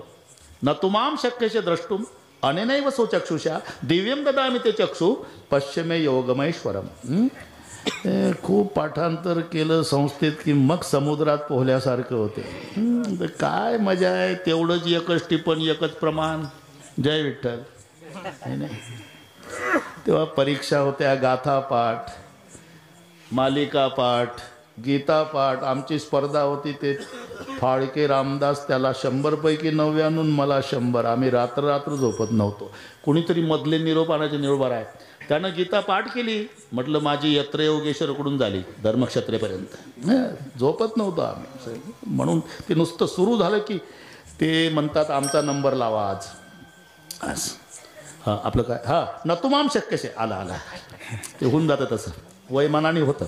न तुमाम शक्यशे द्रष्टुम अनेनैव सो चक्षुषा दिव्यम ददामि ते चक्षु पश्चिमे योगमेश्वरम. खूप पाठांतर केलं संस्थेत की मग समुद्रात पोहल्यासारखं होते. काय मजा आहे. तेवढंच एकच टिपण एकच प्रमाण. जय विठ्ठल. नाही तेव्हा परीक्षा होत्या, गाथा पाठ, मालिका पाठ, गीता पाठ. आमची स्पर्धा होती. ते फाळके रामदास त्याला 100 पैकी 99, मला 100. आम्ही रात्र रात्र झोपत नव्हतो. कुणीतरी मधले निरोप आणायचे, निरोबार आहे. त्यानं गीता पाठ केली. म्हटलं माझी यात्रा योगेश्वरकडून झाली धर्मक्षत्रेपर्यंत. झोपत नव्हतो आम्ही. म्हणून ते नुसतं सुरू झालं की ते म्हणतात आमचा नंबर लावा आज. आज हां आपलं काय हां नतुमाम शक्यशे आला आला ते होऊन जातं तसं वयमानाने होतं.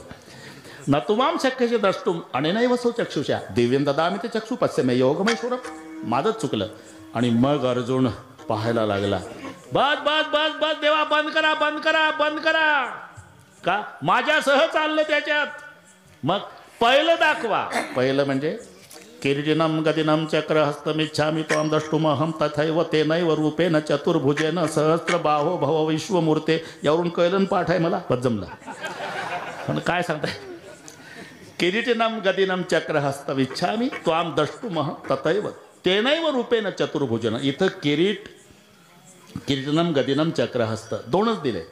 नतुमाम शक्यशे द्रष्टुम अनेनैव सो चक्षुषा दिव्यं ददामि ते चक्षु पश्चिमे योगमेश्वरम. माझंच चुकलं. आणि मग अर्जुन पाहायला लागला. बस बस बस बस देवा बंद करा बंद करा बंद करा. का माझ्यासह चाललं त्याच्यात. मग पहिलं दाखवा. पहिलं म्हणजे किरीटिनम गदिनम चक्रहस्तमिच्छामि त्वां द्रष्टुमहं तथैव तेनैव रूपेण चतुर्भुजेन सहस्रबाहो भव विश्वमूर्ते. यावरून कळलं पाठ आहे मला. जमलं. पण काय सांगताय. किरीटिनम गदिनम चक्रहस्तमिच्छामि त्वां द्रष्टुमहं तथैव तेनैव रूपेण चतुर्भुजेन. इथं किरीटिनम गदिनम चक्रहस्त 2च दिले.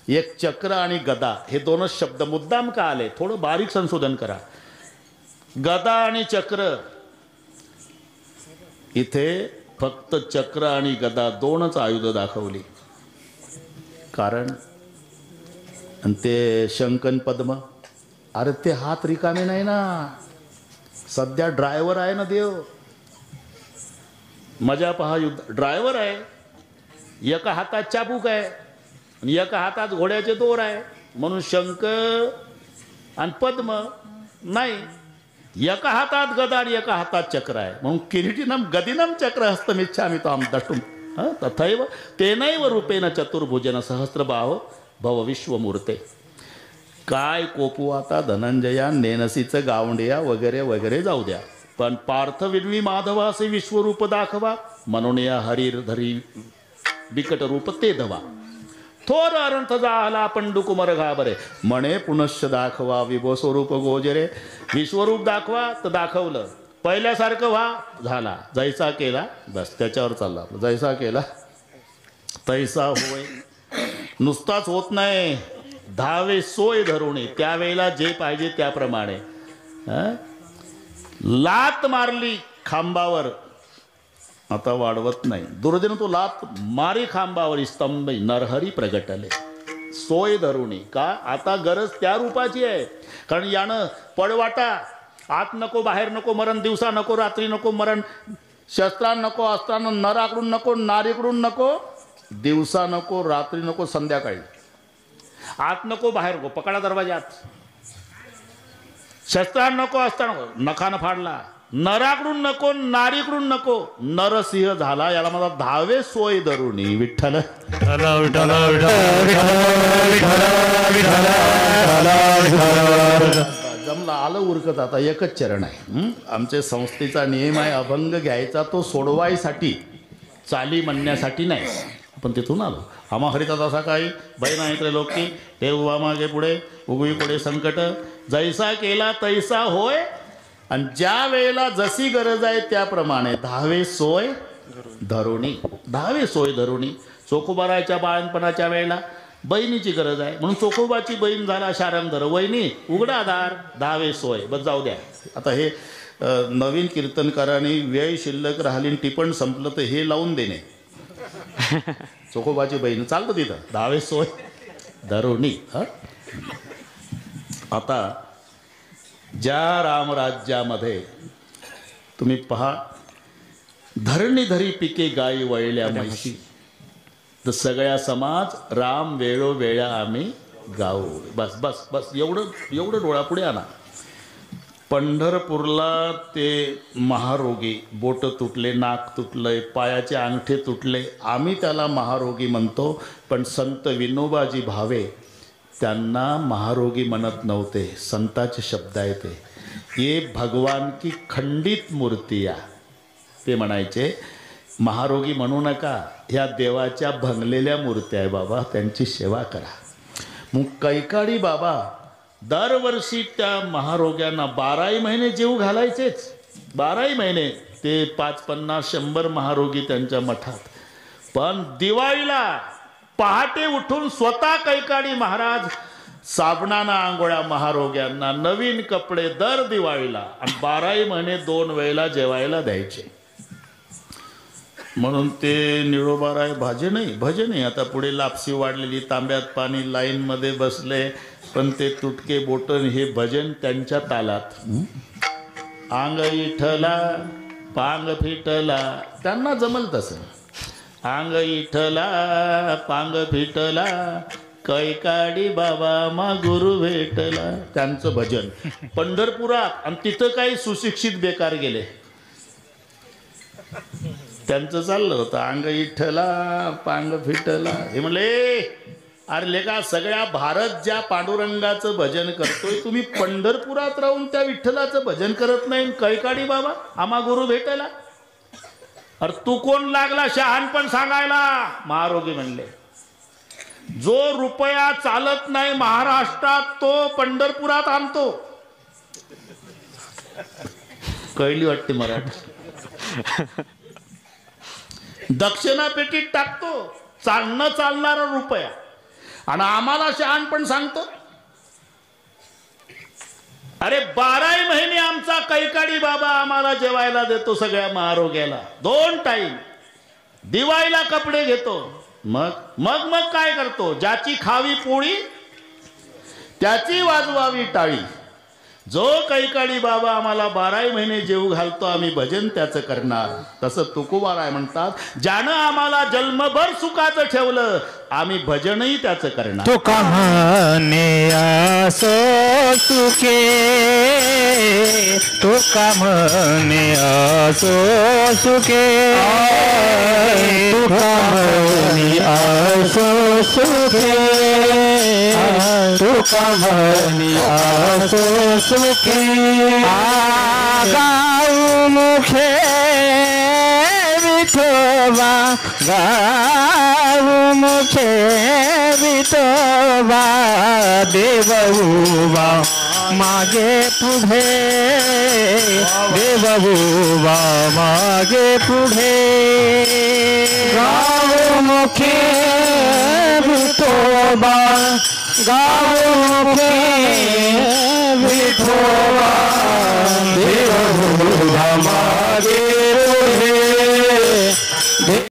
एक चक्र आणि गदा हे 2च शब्द मुद्दाम का आले. थोडं बारीक संशोधन करा. गदा आणि चक्र इथे फक्त चक्र आणि गदा 2च आयुध दाखवली. कारण आणि ते शंकन पद्म. अरे ते हात रिकामे नाही ना. सध्या ड्रायव्हर आहे ना देव. मजा पहा युद्ध. ड्रायव्हर आहे. एका हातात चाबूक आहे आणि एका हातात घोड्याचे दोर आहे. म्हणून शंख आणि पद्म नाही. एका हातात गदा आणि एका हातात चक्र आहे. म्हणून किरीटिनम गदिनम चक्र हस्तमिच्छामि त्वां द्रष्टुम तथैव तेनैव रूपेण चतुर्भुजेन सहस्रबाहो भव विश्वमूर्ते. काय कोपू आता धनंजया नेनसीचं गावंडिया वगैरे वगैरे जाऊ द्या. पण पार्थ विनवी माधवा असे विश्वरूप दाखवा मनोनिया हरिधरी बिकट रूप ते धवा थोर अरंथ झाला पंडुकुमर घाबरे म्हणे पुनश्च दाखवा विभो स्वरूप गोजरे. विश्वरूप दाखवा तर दाखवलं. पहिल्यासारखं व्हा झाला. जैसा केला बस त्याच्यावर चालला. जैसा केला तैसा होय. नुसताच होत नाही, धावे सोय धरून त्यावेळेला जे पाहिजे त्याप्रमाणे. लात मारली खांबावर आता वाढवत नाही. दुर्जन तो लात मारी खांबावर स्तंभ नरहरी प्रगटले. सोय धरुणी का आता गरज त्या रूपाची आहे. कारण यानं पळवाटा आत नको बाहेर नको मरण, दिवसा नको रात्री नको मरण, शस्त्रान नको अस्त्रानं नराकडून नको नारीकडून नको, दिवसा नको रात्री नको संध्याकाळी, आत नको बाहेर नको, पकडा दरवाजात, शस्त्रान नको अस्त्र नको, नखानं फाडला, नराकडून नको नारीकडून नको, नरसिंह झाला. याला मला धावे सोय धरुणी. विठ्ठल जमला आलं उरकत. आता एकच चरण आहे. आमच्या संस्थेचा नियम आहे अभंग घ्यायचा तो सोडवायसाठी, चाली म्हणण्यासाठी नाही. आपण तिथून आलो. आम्हा हरिता तसा काही बैना ऐकले लोक की ते उभा मागे पुढे उगवी पुढे संकट, जैसा केला तैसा होय. आणि ज्या वेळेला जशी गरज आहे त्याप्रमाणे धावे सोय धरुणी. धावे सोय धरुणी. चोखोबारायच्या बाळणपणाच्या वेळेला बहिणीची गरज आहे म्हणून चोखोबाची बहीण झाला शारंगधर. वहिनी उघडा दार धावे सोय. बस जाऊ द्या. आता हे नवीन कीर्तनकारांनी वेळ शिल्लक राहिली टिपण संपलं तर हे लावून देणे. चोखोबाची बहीण चालतं तिथं धावे सोय धरुणी. आता ज्या रामराज्यामध्ये तुम्ही पहा धरणी धरी पिके गायी वळल्या म्हैशी, तर सगळ्या समाज राम वेळोवेळा आम्ही गाऊ. बस बस बस एवढं डोळापुढे आणा. पंढरपूरला ते महारोगी बोट तुटले, नाक तुटलंय, पायाचे अंगठे तुटले, आम्ही त्याला महारोगी म्हणतो. पण संत विनोबाजी भावे त्यांना महारोगी म्हणत नव्हते. संताचे शब्द आहे ते, ये भगवान की खंडित मूर्तिया. ते म्हणायचे महारोगी म्हणू नका, ह्या देवाच्या भंगलेल्या मूर्त्या आहे बाबा, त्यांची सेवा करा. मग कैकाडी बाबा दरवर्षी त्या महारोग्यांना 12 महिने जीव घालायचेच. 12 महिने ते 550-100 महारोगी त्यांच्या मठात. पण दिवाळीला पहाटे उठून स्वतः कैकाडी महाराज साबणाना आंघोळ्या महारोग्यांना, नवीन कपडे दर दिवाळीला, आणि 12 महिने 2 वेळेला जेवायला द्यायचे. म्हणून ते निळोबाराय भजन आता पुढे लापसी वाढलेली, तांब्यात पाणी, लाईनमध्ये बसले, पण ते तुटके बोटन हे भजन त्यांच्या तालात. आंग इठला पांग फिटला, त्यांना जमल तसं. आंग इठला पांग फिटला, कैकाडी बाबा मा गुरु भेटला, त्यांचं भजन पंढरपुरात. आणि तिथं काही सुशिक्षित बेकार गेले, त्यांचं चाललं होतं अंग इठला पांग फिटला. हे म्हणले अरे लेका, सगळ्या भारत ज्या पांडुरंगाचं भजन करतोय, तुम्ही पंढरपुरात राहून त्या विठ्ठलाचं भजन करत नाही. कैकाडी बाबा आम्हा गुरु भेटायला. अरे तू कोण लागला शहाणपण सांगायला? महारोगी म्हणले, जो रुपया चालत नाही महाराष्ट्रात तो पंढरपुरात आणतो. कळली वाटते मराठी. दक्षिणा पेटीत टाकतो चालणारा रुपया, आणि आम्हाला शहाणपण सांगतो. अरे 12 महिने आमचा कैकाडी बाबा आम्हाला जेवायला देतो सगळ्या महारोग्याला, 2 टाइम. दिवाळीला कपडे घेतो. मग काय करतो? ज्याची खावी पोळी त्याची वाजवावी टाळी. जो कैकाडी बाबा आम्हाला 12 महिने जेव घालतो, आम्ही भजन त्याचं करणार. तसं तुकोबाराय म्हणतात, ज्यानं आम्हाला जन्मभर सुखाचं ठेवलं, आम्ही भजनही त्याचं करणार. तुका म्हणे असो सुखे, तुका म्हणे असो सुखे, तुका म्हणे असो सुखे, तुका म्हणे असो सुखे. गाऊ मुखे विठोबा, गाऊ मुखे विठोबा देव उभा मागे पुढे देव उभा मागे पुढे गावमुखे विठोबा गावमुखे विठोबा देव उभा मागे पुढे